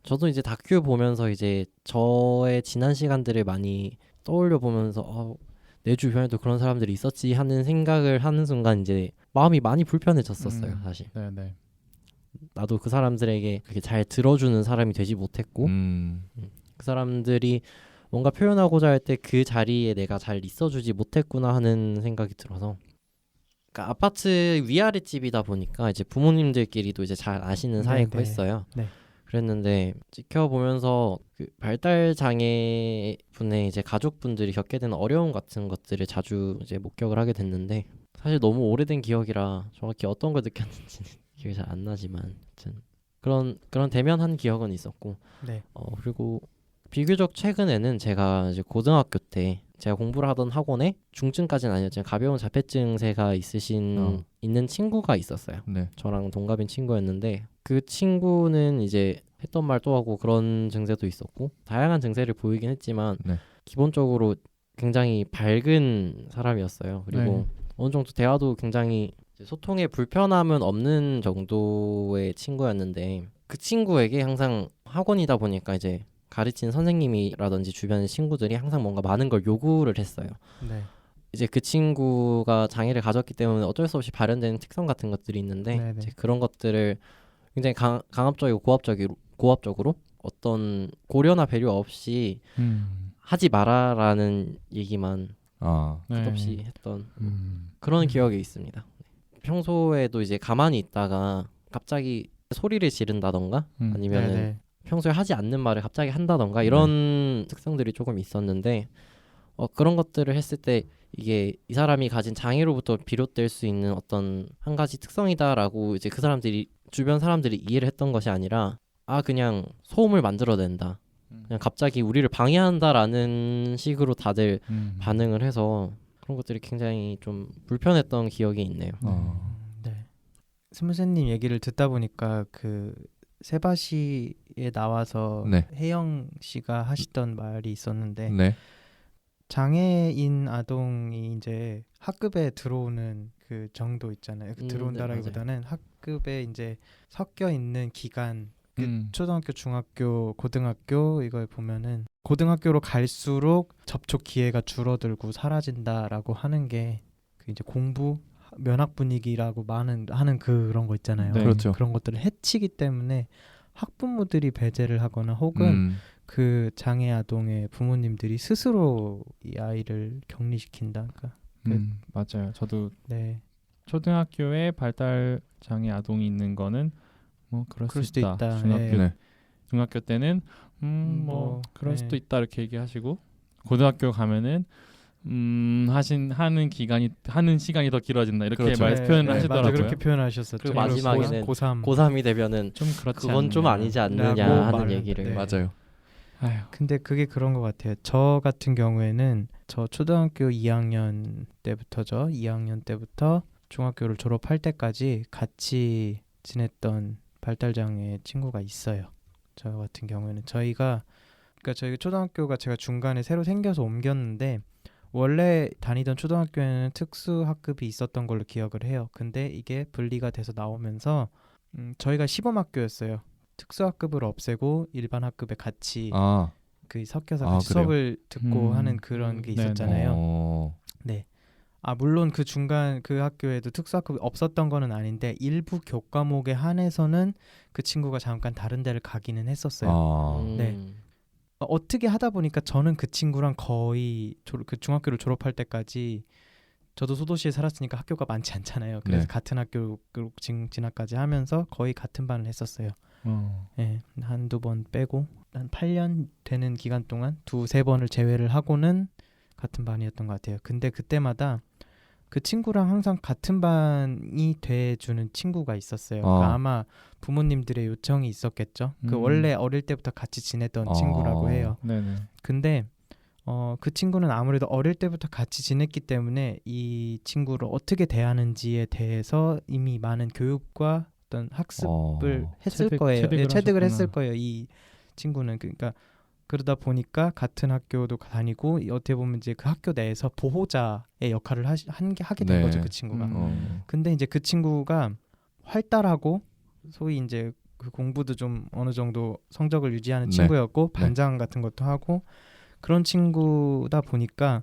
저도 이제 다큐 보면서 이제 저의 지난 시간들을 많이 떠올려 보면서 내 주변에도 그런 사람들이 있었지 하는 생각을 하는 순간 이제 마음이 많이 불편해졌었어요. 사실 네네. 나도 그 사람들에게 그렇게 잘 들어주는 사람이 되지 못했고 그 사람들이 뭔가 표현하고자 할 때 그 자리에 내가 잘 있어주지 못했구나 하는 생각이 들어서 그러니까 아파트 위아래 집이다 보니까 이제 부모님들끼리도 이제 잘 아시는 사이고 네, 네. 했어요. 네. 그랬는데 지켜보면서 그 발달 장애 분의 이제 가족분들이 겪게 되는 어려움 같은 것들을 자주 이제 목격을 하게 됐는데 사실 너무 오래된 기억이라 정확히 어떤 걸 느꼈는지는 기억이 잘 안 나지만 아무튼 그런 대면한 기억은 있었고 네. 그리고 비교적 최근에는 제가 이제 고등학교 때 제가 공부를 하던 학원에 중증까지는 아니었지만 가벼운 자폐 증세가 있는 친구가 있었어요. 네. 저랑 동갑인 친구였는데 그 친구는 이제 했던 말 또 하고 그런 증세도 있었고 다양한 증세를 보이긴 했지만 네. 기본적으로 굉장히 밝은 사람이었어요. 그리고 네. 어느 정도 대화도 굉장히 이제 소통에 불편함은 없는 정도의 친구였는데 그 친구에게 항상 학원이다 보니까 이제 가르친 선생님이라든지 주변의 친구들이 항상 뭔가 많은 걸 요구를 했어요. 네. 이제 그 친구가 장애를 가졌기 때문에 어쩔 수 없이 발현되는 특성 같은 것들이 있는데 네네. 이제 그런 것들을 굉장히 강압적이고 고압적으로 어떤 고려나 배려 없이 하지 마라라는 얘기만 아, 네. 끝없이 했던 음. 그런 기억이 있습니다. 평소에도 이제 가만히 있다가 갑자기 소리를 지른다던가 아니면은 네네. 평소에 하지 않는 말을 갑자기 한다던가 이런 특성들이 조금 있었는데 그런 것들을 했을 때 이게 이 사람이 가진 장애로부터 비롯될 수 있는 어떤 한 가지 특성이다라고 이제 그 사람들이 주변 사람들이 이해를 했던 것이 아니라 그냥 소음을 만들어낸다. 그냥 갑자기 우리를 방해한다라는 식으로 다들 반응을 해서 그런 것들이 굉장히 좀 불편했던 기억이 있네요. 네. 스무셋님 얘기를 듣다 보니까 그 세바시에 나와서 네. 혜영 씨가 하시던 말이 있었는데 네. 장애인 아동이 이제 학급에 들어오는 그 정도 있잖아요. 네, 들어온다라기보다는 학급에 이제 섞여 있는 기간 음. 초등학교, 중학교, 고등학교 이걸 보면은 고등학교로 갈수록 접촉 기회가 줄어들고 사라진다라고 하는 게 그 이제 공부 면학 분위기라고 하는 그런 거 있잖아요. 네. 그렇죠. 그런 것들을 해치기 때문에 학부모들이 배제를 하거나 혹은 그 장애 아동의 부모님들이 스스로 이 아이를 격리시킨다. 그러니까 맞아요. 저도 네. 초등학교에 발달 장애 아동이 있는 거는 뭐 그럴 수도 있다. 중학교 네. 중학교 때는 뭐 그럴 수도 있다 이렇게 얘기하시고 고등학교 가면은 하는 시간이 더 길어진다 이렇게 그렇죠. 표현을 맞아, 하시더라고요. 그렇게 표현하셨었죠. 그리고 마지막에는 고3 고3이 되면은 좀 그렇지 그건 좀 않냐. 아니지 않느냐 라고 하는 말을- 얘기를 네. 맞아요. 아휴. 근데 그게 그런 것 같아요. 저 같은 경우에는 저 초등학교 2학년 때부터 중학교를 졸업할 때까지 같이 지냈던 발달장애 친구가 있어요. 저 같은 경우에는 저희가 초등학교가 제가 중간에 새로 생겨서 옮겼는데 원래 다니던 초등학교에는 특수학급이 있었던 걸로 기억을 해요. 근데 이게 분리가 돼서 나오면서 저희가 시범학교였어요. 특수학급을 없애고 일반 학급에 같이 그 섞여서 같이 그래요? 수업을 듣고 하는 그런 게 네네. 있었잖아요. 네. 물론 그 중간 그 학교에도 특수학급이 없었던 거는 아닌데 일부 교과목에 한해서는 그 친구가 잠깐 다른 데를 가기는 했었어요. 네. 어떻게 하다 보니까 저는 그 친구랑 거의 그 중학교를 졸업할 때까지 저도 소도시에 살았으니까 학교가 많지 않잖아요. 그래서 네. 같은 학교 진학까지 하면서 거의 같은 반을 했었어요. 예, 한두 번 빼고 한 8년 되는 기간 동안 2-3번을 제외를 하고는 같은 반이었던 것 같아요. 근데 그때마다 그 친구랑 항상 같은 반이 돼주는 친구가 있었어요. 그러니까 아마 부모님들의 요청이 있었겠죠. 그 원래 어릴 때부터 같이 지냈던 친구라고 해요. 네네. 근데 그 친구는 아무래도 어릴 때부터 같이 지냈기 때문에 이 친구를 어떻게 대하는지에 대해서 이미 많은 교육과 어떤 학습을 했을 거예요. 체득을 했을 거예요. 이 친구는 그러니까 그러다 보니까 같은 학교도 다니고 어떻게 보면 이제 그 학교 내에서 보호자의 역할을 하게 된 네. 거죠, 그 친구가. 음. 근데 이제 그 친구가 활달하고 소위 이제 그 공부도 좀 어느 정도 성적을 유지하는 네. 친구였고 네. 반장 같은 것도 하고 그런 친구다 보니까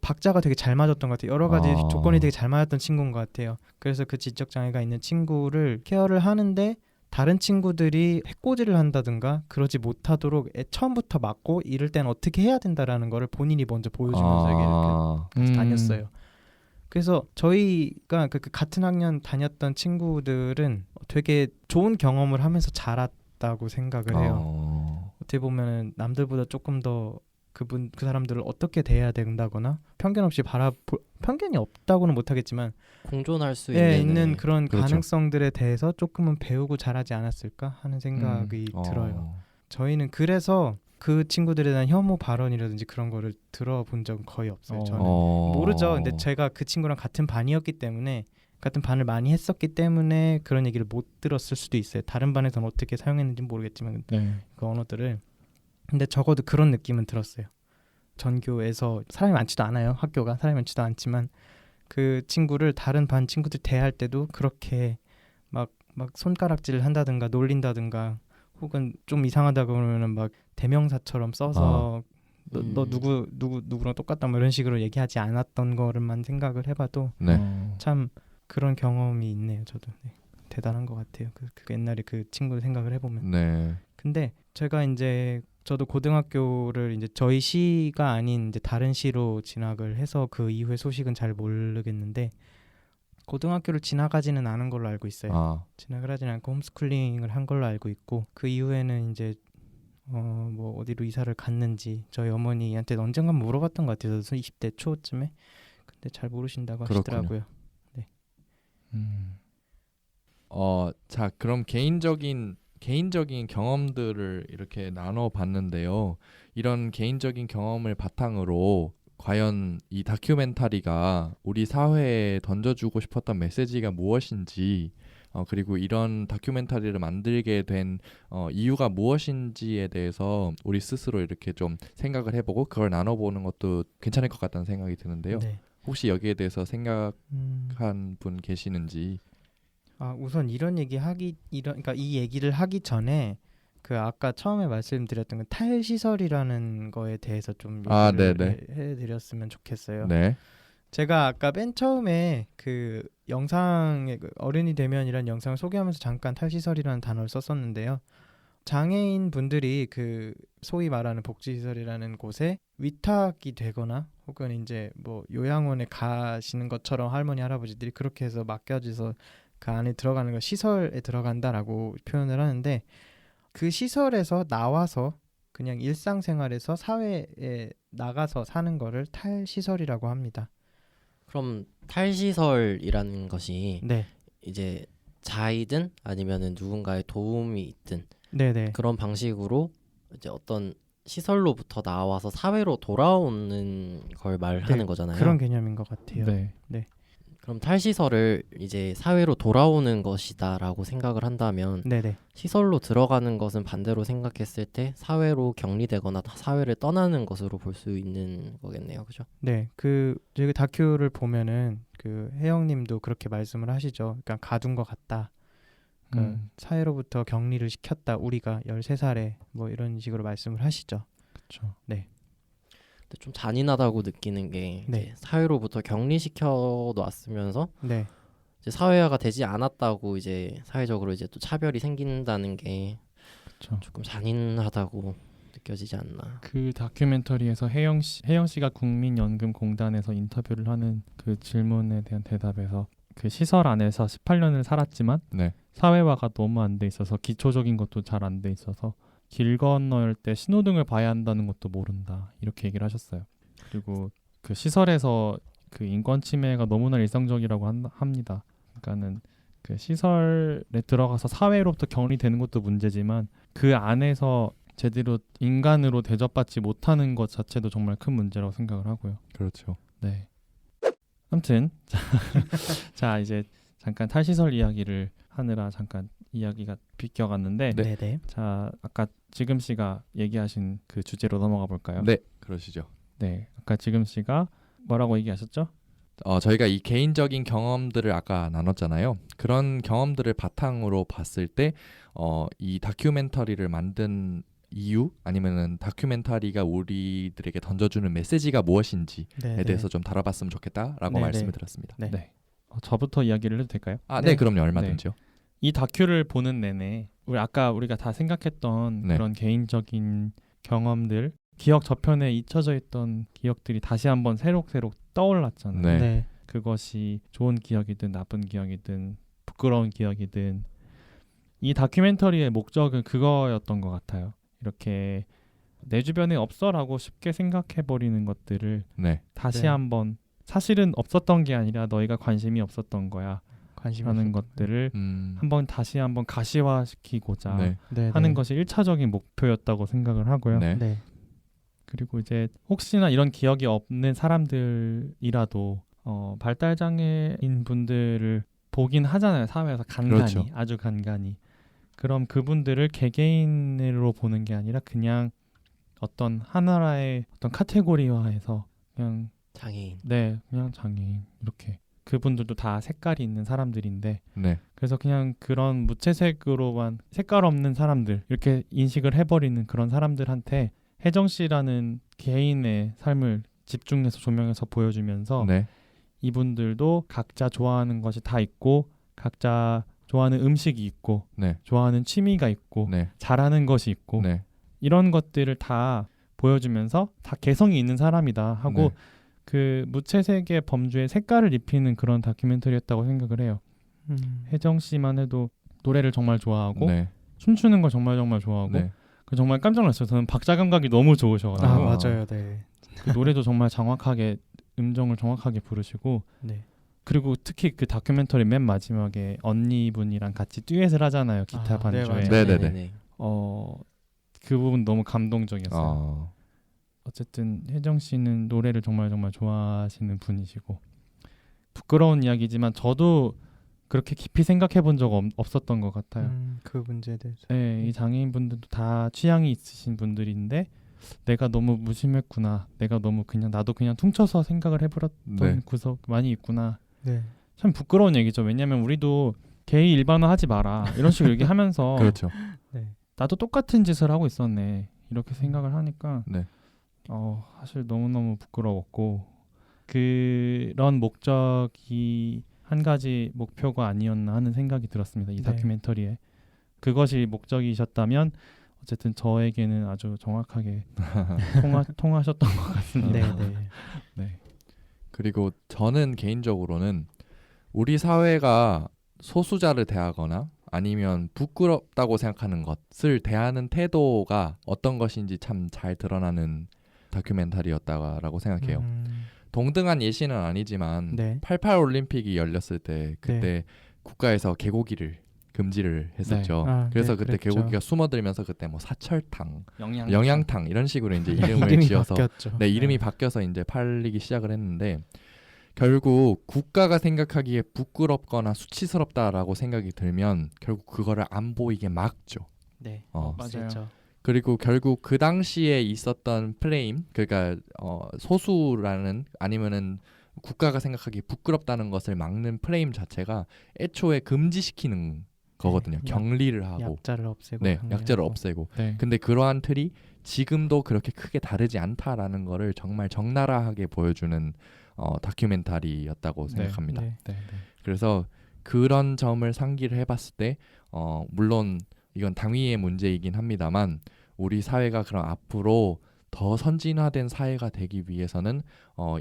박자가 되게 잘 맞았던 것 같아요. 여러 가지 조건이 되게 잘 맞았던 친구인 것 같아요. 그래서 그 지적 장애가 있는 친구를 케어를 하는데 다른 친구들이 해코지를 한다든가 그러지 못하도록 처음부터 막고 이럴 땐 어떻게 해야 된다라는 거를 본인이 먼저 보여주면서 이렇게 같이 다녔어요. 그래서 저희가 그 같은 학년 다녔던 친구들은 되게 좋은 경험을 하면서 자랐다고 생각을 해요. 어떻게 보면 남들보다 조금 더 그 사람들을 어떻게 대해야 된다거나 편견 없이 편견이 없다고는 못하겠지만 공존할 수 있는 그런 그렇죠. 가능성들에 대해서 조금은 배우고 자라지 않았을까 하는 생각이 들어요. 저희는 그래서 그 친구들에 대한 혐오 발언이라든지 그런 거를 들어본 적은 거의 없어요. 저는 모르죠. 근데 제가 그 친구랑 같은 반이었기 때문에 같은 반을 많이 했었기 때문에 그런 얘기를 못 들었을 수도 있어요. 다른 반에서는 어떻게 사용했는지 모르겠지만 그 언어들을. 근데 적어도 그런 느낌은 들었어요. 전교에서 사람이 많지도 않아요. 학교가 사람이 많지도 않지만 그 친구를 다른 반 친구들 대할 때도 그렇게 막 손가락질을 한다든가 놀린다든가 혹은 좀 이상하다 그러면은 막 대명사처럼 써서 너 누구랑 똑같다 뭐 이런 식으로 얘기하지 않았던 거를만 생각을 해봐도 참 그런 경험이 있네요. 저도 대단한 것 같아요. 그 옛날에 그 친구를 생각을 해보면. 네. 근데 제가 이제 저도 고등학교를 이제 저희 시가 아닌 이제 다른 시로 진학을 해서 그 이후의 소식은 잘 모르겠는데 고등학교를 진학하지는 않은 걸로 알고 있어요. 진학을 하지는 않고 홈스쿨링을 한 걸로 알고 있고 그 이후에는 이제 뭐 어디로 이사를 갔는지 저희 어머니한테 언젠가 물어봤던 것 같아요. 20대 초쯤에. 근데 잘 모르신다고 하시더라고요. 네. 자, 그럼 개인적인 경험들을 이렇게 나눠봤는데요. 이런 개인적인 경험을 바탕으로 과연 이 다큐멘터리가 우리 사회에 던져주고 싶었던 메시지가 무엇인지 그리고 이런 다큐멘터리를 만들게 된 이유가 무엇인지에 대해서 우리 스스로 이렇게 좀 생각을 해보고 그걸 나눠보는 것도 괜찮을 것 같다는 생각이 드는데요. 네. 혹시 여기에 대해서 생각한 분 계시는지? 우선 그러니까 이 얘기를 하기 전에 그 아까 처음에 말씀드렸던 그 탈시설이라는 거에 대해서 좀 얘기를 해드렸으면 좋겠어요. 네. 제가 아까 맨 처음에 그 영상에 어른이 되면이라는 영상을 소개하면서 잠깐 탈시설이라는 단어를 썼었는데요. 장애인 분들이 그 소위 말하는 복지시설이라는 곳에 위탁이 되거나 혹은 이제 뭐 요양원에 가시는 것처럼 할머니 할아버지들이 그렇게 해서 맡겨져서 그 안에 들어가는 거 시설에 들어간다라고 표현을 하는데 그 시설에서 나와서 그냥 일상생활에서 사회에 나가서 사는 거를 탈시설이라고 합니다. 그럼 탈시설이라는 것이 네. 이제 자이든 아니면은 누군가의 도움이 있든 네네. 그런 방식으로 이제 어떤 시설로부터 나와서 사회로 돌아오는 걸 말하는 거잖아요. 그런 개념인 것 같아요. 네. 그럼 탈시설을 이제 사회로 돌아오는 것이다라고 생각을 한다면 네네. 시설로 들어가는 것은 반대로 생각했을 때 사회로 격리되거나 사회를 떠나는 것으로 볼 수 있는 거겠네요, 그죠? 네, 그 저희 다큐를 보면은 그 혜영님도 그렇게 말씀을 하시죠. 그러니까 가둔 것 같다. 그러니까 사회로부터 격리를 시켰다. 우리가 13살에 뭐 이런 식으로 말씀을 하시죠. 그렇죠. 네. 근데 좀 잔인하다고 느끼는 게 이제 사회로부터 격리시켜 놨으면서 이제 사회화가 되지 않았다고 이제 사회적으로 이제 또 차별이 생긴다는 게 조금 잔인하다고 느껴지지 않나. 그 다큐멘터리에서 혜영 씨가 국민연금공단에서 인터뷰를 하는 그 질문에 대한 대답에서 그 시설 안에서 18년을 살았지만 네. 사회화가 너무 안 돼 있어서 기초적인 것도 잘 안 돼 있어서 길 건널 때 신호등을 봐야 한다는 것도 모른다 이렇게 얘기를 하셨어요. 그리고 그 시설에서 그 인권 침해가 너무나 일상적이라고 합니다. 그러니까는 그 시설에 들어가서 사회로부터 격리되는 것도 문제지만 그 안에서 제대로 인간으로 대접받지 못하는 것 자체도 정말 큰 문제라고 생각을 하고요. 그렇죠. 네. 아무튼 자 이제 잠깐 탈시설 이야기를 하느라 잠깐 이야기가 비껴갔는데 네, 네. 자 아까 지금 씨가 얘기하신 그 주제로 넘어가 볼까요? 네, 그러시죠. 네. 아까 지금 씨가 뭐라고 얘기하셨죠? 저희가 이 개인적인 경험들을 아까 나눴잖아요. 그런 경험들을 바탕으로 봤을 때 이 다큐멘터리를 만든 이유 아니면은 다큐멘터리가 우리들에게 던져주는 메시지가 무엇인지에 네, 대해서 좀 다뤄봤으면 좋겠다라고 네, 말씀을 네. 드렸습니다. 네. 네. 저부터 이야기를 해도 될까요? 네, 네. 그럼요. 얼마든지요. 이 다큐를 보는 내내 우리가 다 생각했던 네. 그런 개인적인 경험들 기억 저편에 잊혀져 있던 기억들이 다시 한번 새록새록 떠올랐잖아요. 네. 네. 그것이 좋은 기억이든 나쁜 기억이든 부끄러운 기억이든 이 다큐멘터리의 목적은 그거였던 것 같아요. 이렇게 내 주변에 없어라고 쉽게 생각해버리는 것들을 네. 다시 네. 한번 사실은 없었던 게 아니라 너희가 관심이 없었던 거야 관심이 라는 없었던 것들을 한번 다시 한번 가시화시키고자 네. 네, 하는 네. 것이 1차적인 목표였다고 생각을 하고요. 네. 네. 그리고 이제 혹시나 이런 기억이 없는 사람들이라도 발달장애인 분들을 보긴 하잖아요. 사회에서 간간히 그렇죠. 아주 간간히. 그럼 그분들을 개개인으로 보는 게 아니라 그냥 어떤 하나의 어떤 카테고리화해서 그냥 장애인. 그냥 장애인 이렇게 그분들도 다 색깔이 있는 사람들인데 네. 그래서 그냥 그런 무채색으로만 색깔 없는 사람들 이렇게 인식을 해버리는 그런 사람들한테 혜정 씨라는 개인의 삶을 집중해서 조명해서 보여주면서 네. 이분들도 각자 좋아하는 것이 다 있고 각자 좋아하는 음식이 있고 네. 좋아하는 취미가 있고 네. 잘하는 것이 있고 네. 이런 것들을 다 보여주면서 다 개성이 있는 사람이다 하고 네. 그 무채색의 범주에 색깔을 입히는 그런 다큐멘터리였다고 생각을 해요. 혜정 씨만 해도 노래를 정말 좋아하고 네. 춤추는 걸 정말 좋아하고 네. 그 정말 깜짝 놀랐어요. 저는 박자 감각이 너무 좋으셔가지고 아, 아. 맞아요. 네. 그 노래도 정말 정확하게 음정을 정확하게 부르시고 네. 그리고 특히 그 다큐멘터리 맨 마지막에 언니분이랑 같이 듀엣을 하잖아요. 기타 아, 네, 반주에. 맞아요. 네네네. 그 부분 너무 감동적이었어요. 어쨌든 혜정 씨는 노래를 정말 좋아하시는 분이시고 부끄러운 이야기지만 저도 그렇게 깊이 생각해 본 적 없었던 것 같아요. 그 문제에 대해서. 네, 이 장애인 분들도 다 취향이 있으신 분들인데 내가 너무 무심했구나. 내가 너무 나도 그냥 퉁쳐서 생각을 해버렸던 네. 구석 많이 있구나. 네. 참 부끄러운 얘기죠. 왜냐면 우리도 게이 일반화하지 마라 이런 식으로 얘기하면서 그렇죠. 네. 나도 똑같은 짓을 하고 있었네 이렇게 생각을 하니까 네. 사실 너무너무 부끄러웠고 그런 목적이 한 가지 목표가 아니었나 하는 생각이 들었습니다. 이 네. 다큐멘터리에 그것이 목적이셨다면 어쨌든 저에게는 아주 정확하게 통하셨던 것 같습니다. 네, 네. 네. 그리고 저는 개인적으로는 우리 사회가 소수자를 대하거나 아니면 부끄럽다고 생각하는 것을 대하는 태도가 어떤 것인지 참 잘 드러나는 다큐멘터리였다고 생각해요. 동등한 예시는 아니지만 네. 88 올림픽이 열렸을 때 그때 국가에서 개고기를 금지를 했었죠. 아, 그래서 네, 그때 그랬죠. 개고기가 숨어들면서 그때 뭐 사철탕, 영양탕. 영양탕 이런 식으로 이제 이름을 이름이 지어서 바뀌었죠. 네, 이름이 바뀌어서 이제 팔리기 시작을 했는데 결국 국가가 생각하기에 부끄럽거나 수치스럽다라고 생각이 들면 결국 그거를 안 보이게 막죠. 네. 어. 맞아요. 그렇죠. 그리고 결국 그 당시에 있었던 프레임, 그러니까 소수라는 아니면은 국가가 생각하기에 부끄럽다는 것을 막는 프레임 자체가 애초에 금지시키는 거거든요. 네, 격리를 하고, 약자를 없애고. 네, 강요하고. 약자를 없애고. 네. 근데 그러한 틀이 지금도 그렇게 크게 다르지 않다라는 거를 정말 적나라하게 보여주는 다큐멘터리였다고 생각합니다. 네. 네. 네. 그래서 그런 점을 상기를 해봤을 때 물론 이건 당위의 문제이긴 합니다만 우리 사회가 그럼 앞으로 더 선진화된 사회가 되기 위해서는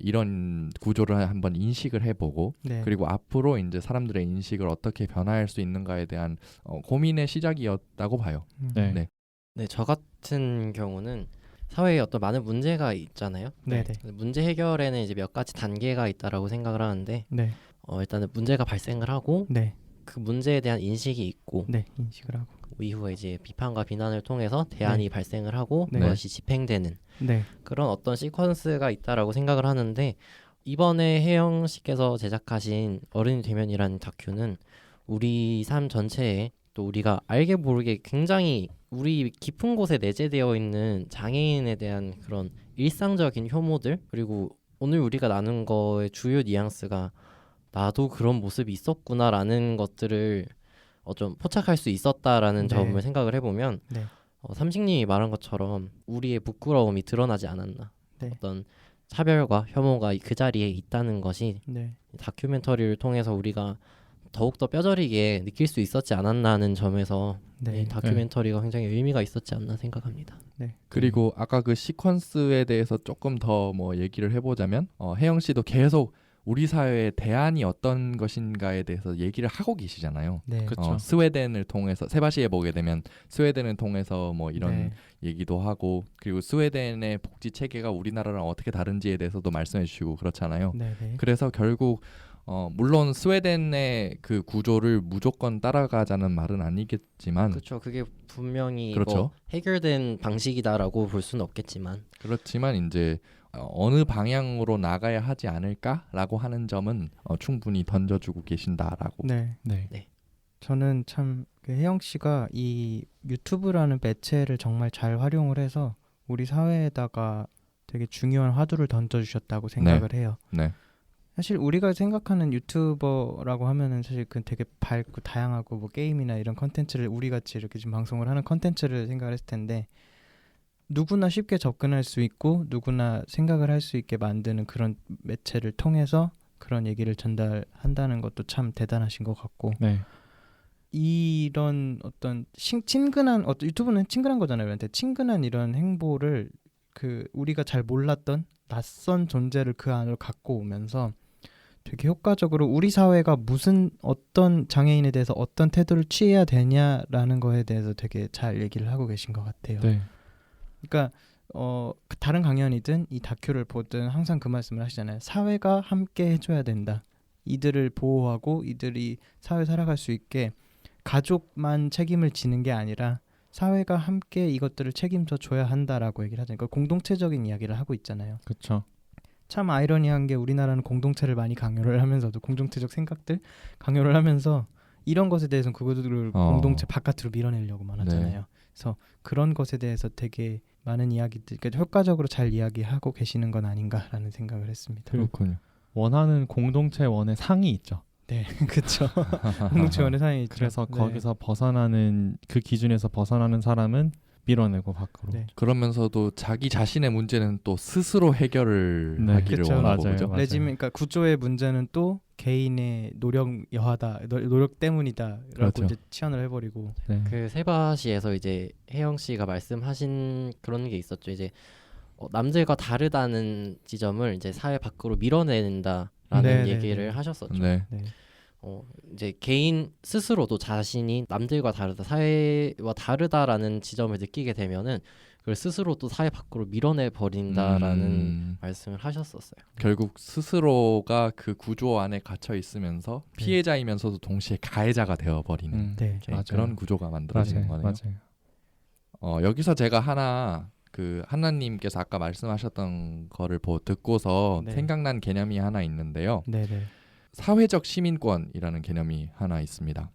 이런 구조를 한번 인식을 해보고 네. 그리고 앞으로 이제 사람들의 인식을 어떻게 변화할 수 있는가에 대한 고민의 시작이었다고 봐요. 네. 네. 네, 저 같은 경우는 사회에 어떤 많은 문제가 있잖아요. 네네. 문제 해결에는 이제 몇 가지 단계가 있다라고 생각을 하는데 네. 일단은 문제가 발생을 하고 네. 그 문제에 대한 인식이 있고 네. 인식을 하고. 이후에 이제 비판과 비난을 통해서 대안이 발생을 하고 네. 그것이 집행되는 네. 그런 어떤 시퀀스가 있다라고 생각을 하는데 이번에 혜영 씨께서 제작하신 어른이 되면이라는 다큐는 우리 삶 전체에 또 우리가 알게 모르게 굉장히 우리 깊은 곳에 내재되어 있는 장애인에 대한 그런 일상적인 혐오들 그리고 오늘 우리가 나눈 거의 주요 뉘앙스가 나도 그런 모습이 있었구나라는 것들을 좀 포착할 수 있었다라는 네. 점을 생각을 해보면 네. 삼식님이 말한 것처럼 우리의 부끄러움이 드러나지 않았나 네. 어떤 차별과 혐오가 그 자리에 있다는 것이 네. 다큐멘터리를 통해서 우리가 더욱더 뼈저리게 느낄 수 있었지 않았나 하는 점에서 네. 이 다큐멘터리가 굉장히 의미가 있었지 않나 생각합니다. 네. 그리고 아까 그 시퀀스에 대해서 조금 더 뭐 얘기를 해보자면 혜영 씨도 계속 우리 사회의 대안이 어떤 것인가에 대해서 얘기를 하고 계시잖아요. 네. 그쵸. 스웨덴을 통해서 세바시에 보게 되면 스웨덴을 통해서 뭐 이런 네. 얘기도 하고 그리고 스웨덴의 복지 체계가 우리나라랑 어떻게 다른지에 대해서도 말씀해 주시고 그렇잖아요. 네. 네. 그래서 결국 물론 스웨덴의 그 구조를 무조건 따라가자는 말은 아니겠지만 그렇죠. 그게 분명히 그렇죠. 뭐 해결된 방식이다라고 볼 수는 없겠지만 그렇지만 이제 어느 방향으로 나가야 하지 않을까라고 하는 점은 충분히 던져주고 계신다라고. 네. 네. 저는 참 그 혜영 씨가 이 유튜브라는 매체를 정말 잘 활용을 해서 우리 사회에다가 되게 중요한 화두를 던져주셨다고 생각을 해요. 네. 사실 우리가 생각하는 유튜버라고 하면은 사실 그 되게 밝고 다양하고 뭐 게임이나 이런 컨텐츠를 우리 같이 이렇게 지금 방송을 하는 컨텐츠를 생각을 했을 텐데 누구나 쉽게 접근할 수 있고 누구나 생각을 할 수 있게 만드는 그런 매체를 통해서 그런 얘기를 전달한다는 것도 참 대단하신 것 같고 네. 이런 어떤 친근한 유튜브는 친근한 거잖아요. 우리한테 친근한 이런 행보를 그 우리가 잘 몰랐던 낯선 존재를 그 안으로 갖고 오면서 되게 효과적으로 우리 사회가 어떤 장애인에 대해서 어떤 태도를 취해야 되냐라는 거에 대해서 되게 잘 얘기를 하고 계신 것 같아요. 네. 그러니까 다른 강연이든 이 다큐를 보든 항상 그 말씀을 하시잖아요. 사회가 함께 해줘야 된다. 이들을 보호하고 이들이 사회 살아갈 수 있게 가족만 책임을 지는 게 아니라 사회가 함께 이것들을 책임져 줘야 한다라고 얘기를 하잖아요. 그러니까 공동체적인 이야기를 하고 있잖아요. 그렇죠. 참 아이러니한 게 우리나라는 공동체를 많이 강요를 하면서도 공동체적 생각들 강요를 하면서 이런 것에 대해서는 그것들을 공동체 바깥으로 밀어내려고만 하잖아요. 네. 그래서 그런 것에 대해서 되게 많은 이야기들, 그러니까 효과적으로 잘 이야기하고 계시는 건 아닌가라는 생각을 했습니다. 그렇군요. 원하는 공동체원의 상이 있죠. 네, 그렇죠. 공동체원의 사이 있죠. 그래서 네. 거기서 벗어나는 그 기준에서 벗어나는 사람은 밀어내고 밖으로. 네. 그러면서도 자기 자신의 문제는 또 스스로 해결을 네. 하기를 그쵸. 원하고 맞아요. 그죠? 맞아요. 레지면 그러니까 구조의 문제는 또 개인의 노력 여하다, 노력 때문이다라고 그렇죠. 이제 치환을 해버리고. 네. 그 세바시에서 이제 혜영 씨가 말씀하신 그런 게 있었죠. 이제 남들과 다르다는 지점을 이제 사회 밖으로 밀어낸다라는 네, 얘기를 네. 하셨었죠. 네. 네. 이제 개인 스스로도 자신이 남들과 다르다, 사회와 다르다라는 지점을 느끼게 되면은 그걸 스스로 또 사회 밖으로 밀어내 버린다라는 말씀을 하셨었어요. 결국 스스로가 그 구조 안에 갇혀 있으면서 피해자이면서도 동시에 가해자가 되어버리는 네. 맞아요. 그런 구조가 만들어지는 맞아요. 거네요. 맞아요. 여기서 제가 하나 그 하나님께서 아까 말씀하셨던 거를 듣고서 네. 생각난 개념이 하나 있는데요. 네, 네. 사회적 시민권이라는 개념이 하나 있습니다.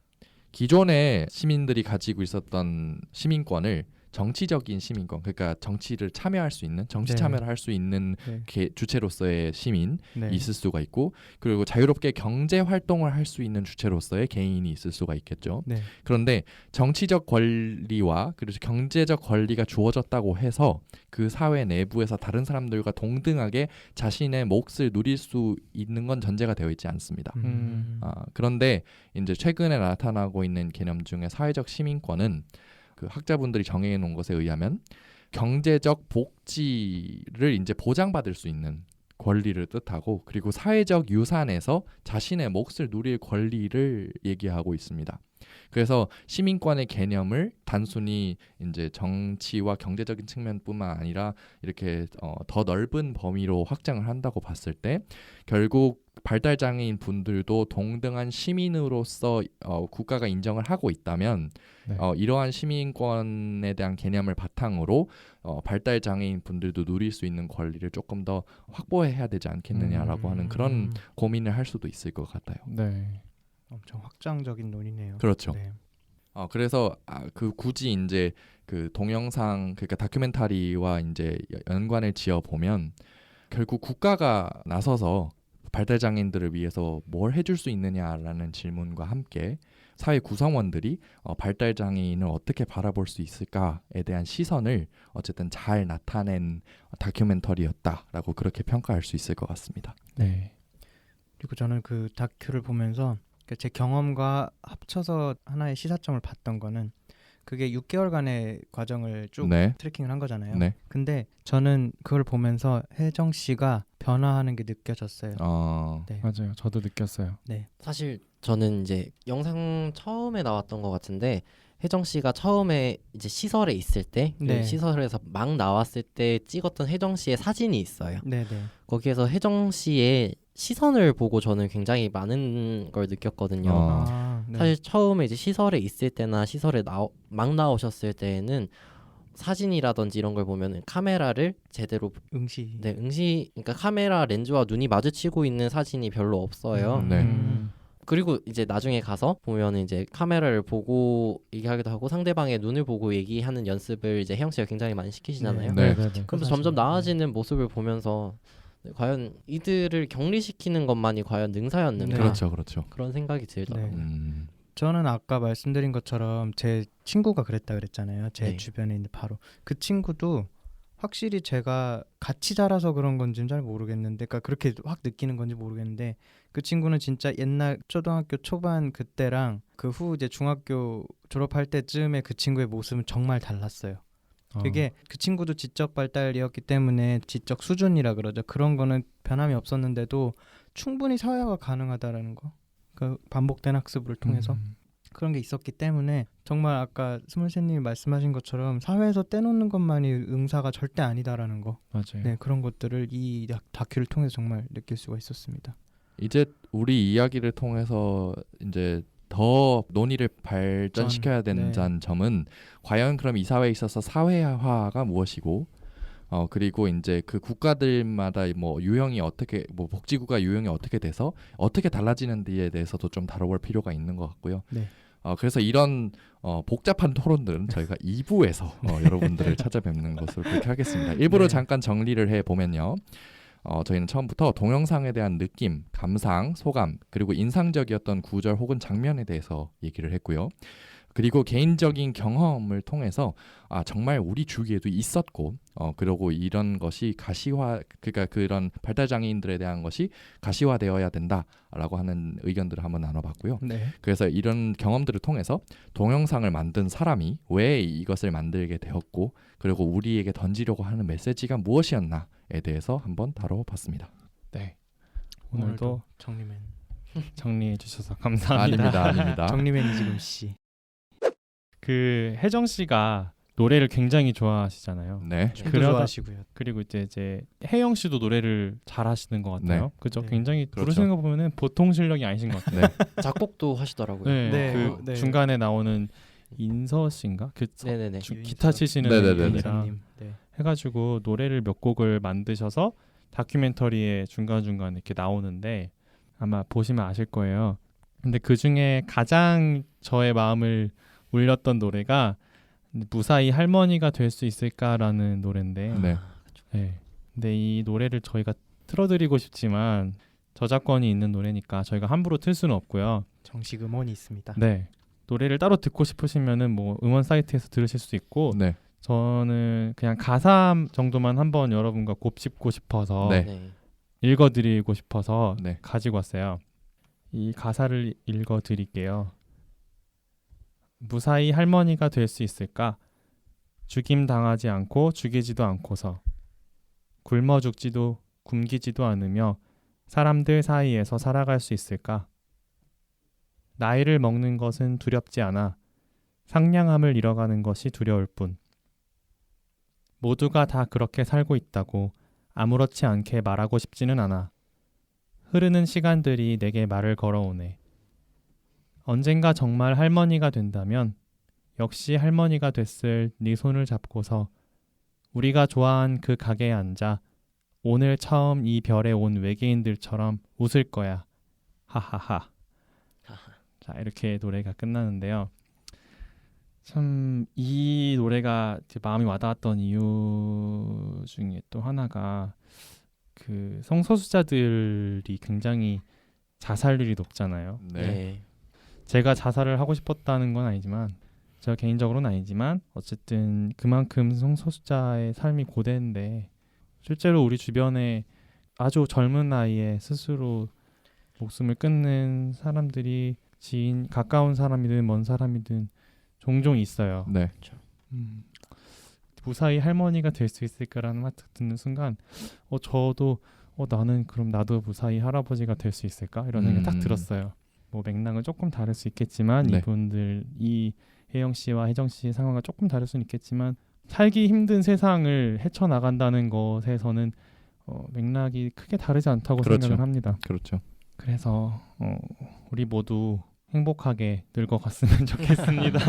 기존에 시민들이 가지고 있었던 시민권을 정치적인 시민권, 그러니까 정치를 참여할 수 있는, 정치 네. 참여를 할 수 있는 네. 주체로서의 시민이 네. 있을 수가 있고, 그리고 자유롭게 경제 활동을 할 수 있는 주체로서의 개인이 있을 수가 있겠죠. 네. 그런데 정치적 권리와 그리고 경제적 권리가 주어졌다고 해서 그 사회 내부에서 다른 사람들과 동등하게 자신의 몫을 누릴 수 있는 건 전제가 되어 있지 않습니다. 그런데 이제 최근에 나타나고 있는 개념 중에 사회적 시민권은 그 학자분들이 정해 놓은 것에 의하면 경제적 복지를 이제 보장받을 수 있는 권리를 뜻하고, 그리고 사회적 유산에서 자신의 몫을 누릴 권리를 얘기하고 있습니다. 그래서 시민권의 개념을 단순히 이제 정치와 경제적인 측면뿐만 아니라 이렇게 더 넓은 범위로 확장을 한다고 봤을 때 결국 발달 장애인 분들도 동등한 시민으로서 국가가 인정을 하고 있다면 네. 이러한 시민권에 대한 개념을 바탕으로 발달 장애인 분들도 누릴 수 있는 권리를 조금 더 확보해야 되지 않겠느냐라고 하는 그런 고민을 할 수도 있을 것 같아요. 네. 엄청 확장적인 논의네요. 그렇죠. 네. 그래서 그 굳이 이제 그 동영상, 그러니까 다큐멘터리와 이제 연관을 지어 보면 결국 국가가 나서서 발달 장애인들을 위해서 뭘 해줄 수 있느냐라는 질문과 함께 사회 구성원들이 발달 장애인을 어떻게 바라볼 수 있을까에 대한 시선을 어쨌든 잘 나타낸 다큐멘터리였다라고 그렇게 평가할 수 있을 것 같습니다. 네. 그리고 저는 그 다큐를 보면서 제 경험과 합쳐서 하나의 시사점을 봤던 거는 그게 6개월간의 과정을 쭉 네. 트래킹을 한 거잖아요. 네. 근데 저는 그걸 보면서 혜정 씨가 변화하는 게 느껴졌어요. 네. 맞아요. 저도 느꼈어요. 사실 저는 이제 영상 처음에 나왔던 것 같은데 혜정 씨가 처음에 이제 시설에 있을 때, 네. 그 시설에서 막 나왔을 때 찍었던 혜정 씨의 사진이 있어요. 네네. 거기에서 혜정 씨의 시선을 보고 저는 굉장히 많은 걸 느꼈거든요. 네. 사실 처음에 이제 시설에 있을 때나 시설에 막 나오셨을 때에는 사진이라든지 이런 걸 보면은 카메라를 제대로 응시. 그러니까 카메라 렌즈와 눈이 마주치고 있는 사진이 별로 없어요. 네. 그리고 이제 나중에 가서 보면은 이제 카메라를 보고 얘기하기도 하고 상대방의 눈을 보고 얘기하는 연습을 이제 혜영 씨가 굉장히 많이 시키시잖아요. 네. 그러면서 점점 나아지는 모습을 보면서 과연 이들을 격리시키는 것만이 과연 능사였는가? 그렇죠, 그렇죠. 그런 생각이 들더라고요. 네. 저는 아까 말씀드린 것처럼 제 친구가 그랬다 그랬잖아요. 제 네. 주변에 있는 바로 그 친구도 확실히 제가 같이 자라서 그런 건지는 잘 모르겠는데, 그러니까 그렇게 확 느끼는 건지 모르겠는데 그 친구는 진짜 옛날 초등학교 초반 그때랑 그 후 이제 중학교 졸업할 때쯤에 그 친구의 모습은 정말 달랐어요. 그게 그 친구도 지적 발달이었기 때문에 지적 수준이라 그러죠. 그런 거는 변함이 없었는데도 충분히 사회화가 가능하다라는 거. 그 반복된 학습을 통해서 그런 게 있었기 때문에 정말 아까 스물셋님이 말씀하신 것처럼 사회에서 떼놓는 것만이 응사가 절대 아니다라는 거. 맞아요. 네, 그런 것들을 이 다큐를 통해서 정말 느낄 수가 있었습니다. 이제 우리 이야기를 통해서 이제 더 논의를 발전시켜야 된다는 점은 과연 그럼 이 사회에 있어서 사회화가 무엇이고, 그리고 이제 그 국가들마다 뭐 유형이 어떻게, 뭐 복지국가 유형이 어떻게 돼서 어떻게 달라지는지에 대해서도 좀 다뤄볼 필요가 있는 것 같고요. 네. 그래서 이런 복잡한 토론들은 저희가 2부에서 여러분들을 찾아뵙는 것으로 그렇게 하겠습니다. 1부로 잠깐 정리를 해보면요. 저희는 처음부터 동영상에 대한 느낌, 감상, 소감, 그리고 인상적이었던 구절 혹은 장면에 대해서 얘기를 했고요. 그리고 개인적인 경험을 통해서 정말 우리 주위에도 있었고, 그리고 이런 것이 그러니까 그런 발달 장애인들에 대한 것이 가시화되어야 된다라고 하는 의견들을 한번 나눠봤고요. 네. 그래서 이런 경험들을 통해서 동영상을 만든 사람이 왜 이것을 만들게 되었고, 그리고 우리에게 던지려고 하는 메시지가 무엇이었나에 대해서 한번 다뤄봤습니다. 네. 오늘도 정리맨 정리해 주셔서 감사합니다. 아닙니다. 정리맨 이지금 씨. 그 혜정 씨가 노래를 굉장히 좋아하시잖아요. 네. 춤도 좋아하시고요. 그리고 이제 혜영 씨도 노래를 잘하시는 것 같아요. 네. 그죠? 네. 굉장히 그렇죠. 부르시는 거 보면은 보통 실력이 아니신 것 같아요. 작곡도 하시더라고요. 네. 네. 그 네. 중간에 나오는 인서 씨인가? 그 네네네. 기타 치시는 네네네. 분이랑 이사님. 네. 해가지고 노래를 몇 곡을 만드셔서 다큐멘터리에 중간중간 이렇게 나오는데 아마 보시면 아실 거예요. 근데 그 중에 가장 저의 마음을 울렸던 노래가 무사히 할머니가 될 수 있을까라는 노래인데 네. 네. 근데 이 노래를 저희가 틀어드리고 싶지만 저작권이 있는 노래니까 저희가 함부로 틀 수는 없고요. 정식 음원이 있습니다. 네. 노래를 따로 듣고 싶으시면은 뭐 음원 사이트에서 들으실 수 있고 네. 저는 그냥 가사 정도만 한번 여러분과 곱씹고 싶어서 네. 네. 읽어드리고 싶어서 네. 가지고 왔어요. 이 가사를 읽어드릴게요. 무사히 할머니가 될 수 있을까? 죽임 당하지 않고 죽이지도 않고서 굶어 죽지도 굶기지도 않으며 사람들 사이에서 살아갈 수 있을까? 나이를 먹는 것은 두렵지 않아. 상냥함을 잃어가는 것이 두려울 뿐. 모두가 다 그렇게 살고 있다고 아무렇지 않게 말하고 싶지는 않아. 흐르는 시간들이 내게 말을 걸어오네. 언젠가 정말 할머니가 된다면 역시 할머니가 됐을 네 손을 잡고서 우리가 좋아한 그 가게에 앉아 오늘 처음 이 별에 온 외계인들처럼 웃을 거야. 하하하. 자, 이렇게 노래가 끝나는데요. 참 이 노래가 마음이 와닿았던 이유 중에 또 하나가 그 성소수자들이 굉장히 자살률이 높잖아요. 네. 제가 자살을 하고 싶었다는 건 아니지만 제가 개인적으로는 아니지만 어쨌든 그만큼 성소수자의 삶이 고된데 실제로 우리 주변에 아주 젊은 나이에 스스로 목숨을 끊는 사람들이 지인 가까운 사람이든 먼 사람이든 종종 있어요. 네. 무사히 할머니가 될 수 있을까라는 말 듣는 순간 저도 나는 그럼 나도 무사히 할아버지가 될 수 있을까? 이런 생각이 딱 들었어요. 뭐 맥락은 조금 다를 수 있겠지만 네. 이분들 이 혜영 씨와 혜정 씨의 상황과 조금 다를 수는 있겠지만 살기 힘든 세상을 헤쳐나간다는 것에서는 맥락이 크게 다르지 않다고 그렇죠. 생각을 합니다. 그렇죠. 그래서 우리 모두 행복하게 늙어갔으면 좋겠습니다.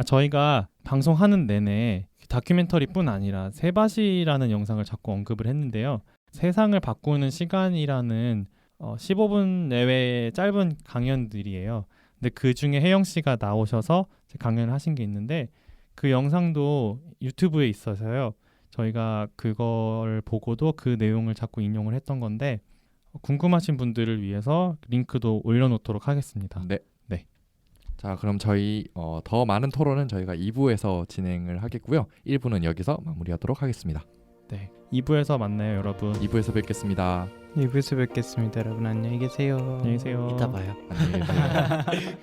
저희가 방송하는 내내 다큐멘터리뿐 아니라 세바시라는 영상을 자꾸 언급을 했는데요. 세상을 바꾸는 시간이라는 15분 내외의 짧은 강연들이에요. 근데 그 중에 혜영 씨가 나오셔서 강연을 하신 게 있는데 그 영상도 유튜브에 있어서요. 저희가 그걸 보고도 그 내용을 자꾸 인용을 했던 건데 궁금하신 분들을 위해서 링크도 올려놓도록 하겠습니다. 네. 네. 자, 그럼 저희 더 많은 토론은 저희가 2부에서 진행을 하겠고요. 1부는 여기서 마무리하도록 하겠습니다. 네. 2부에서 만나요, 여러분. 2부에서 뵙겠습니다. 2부에서 뵙겠습니다. 여러분 안녕히 계세요. 안녕히 계세요. 이따 봐요. 안녕히 계세요.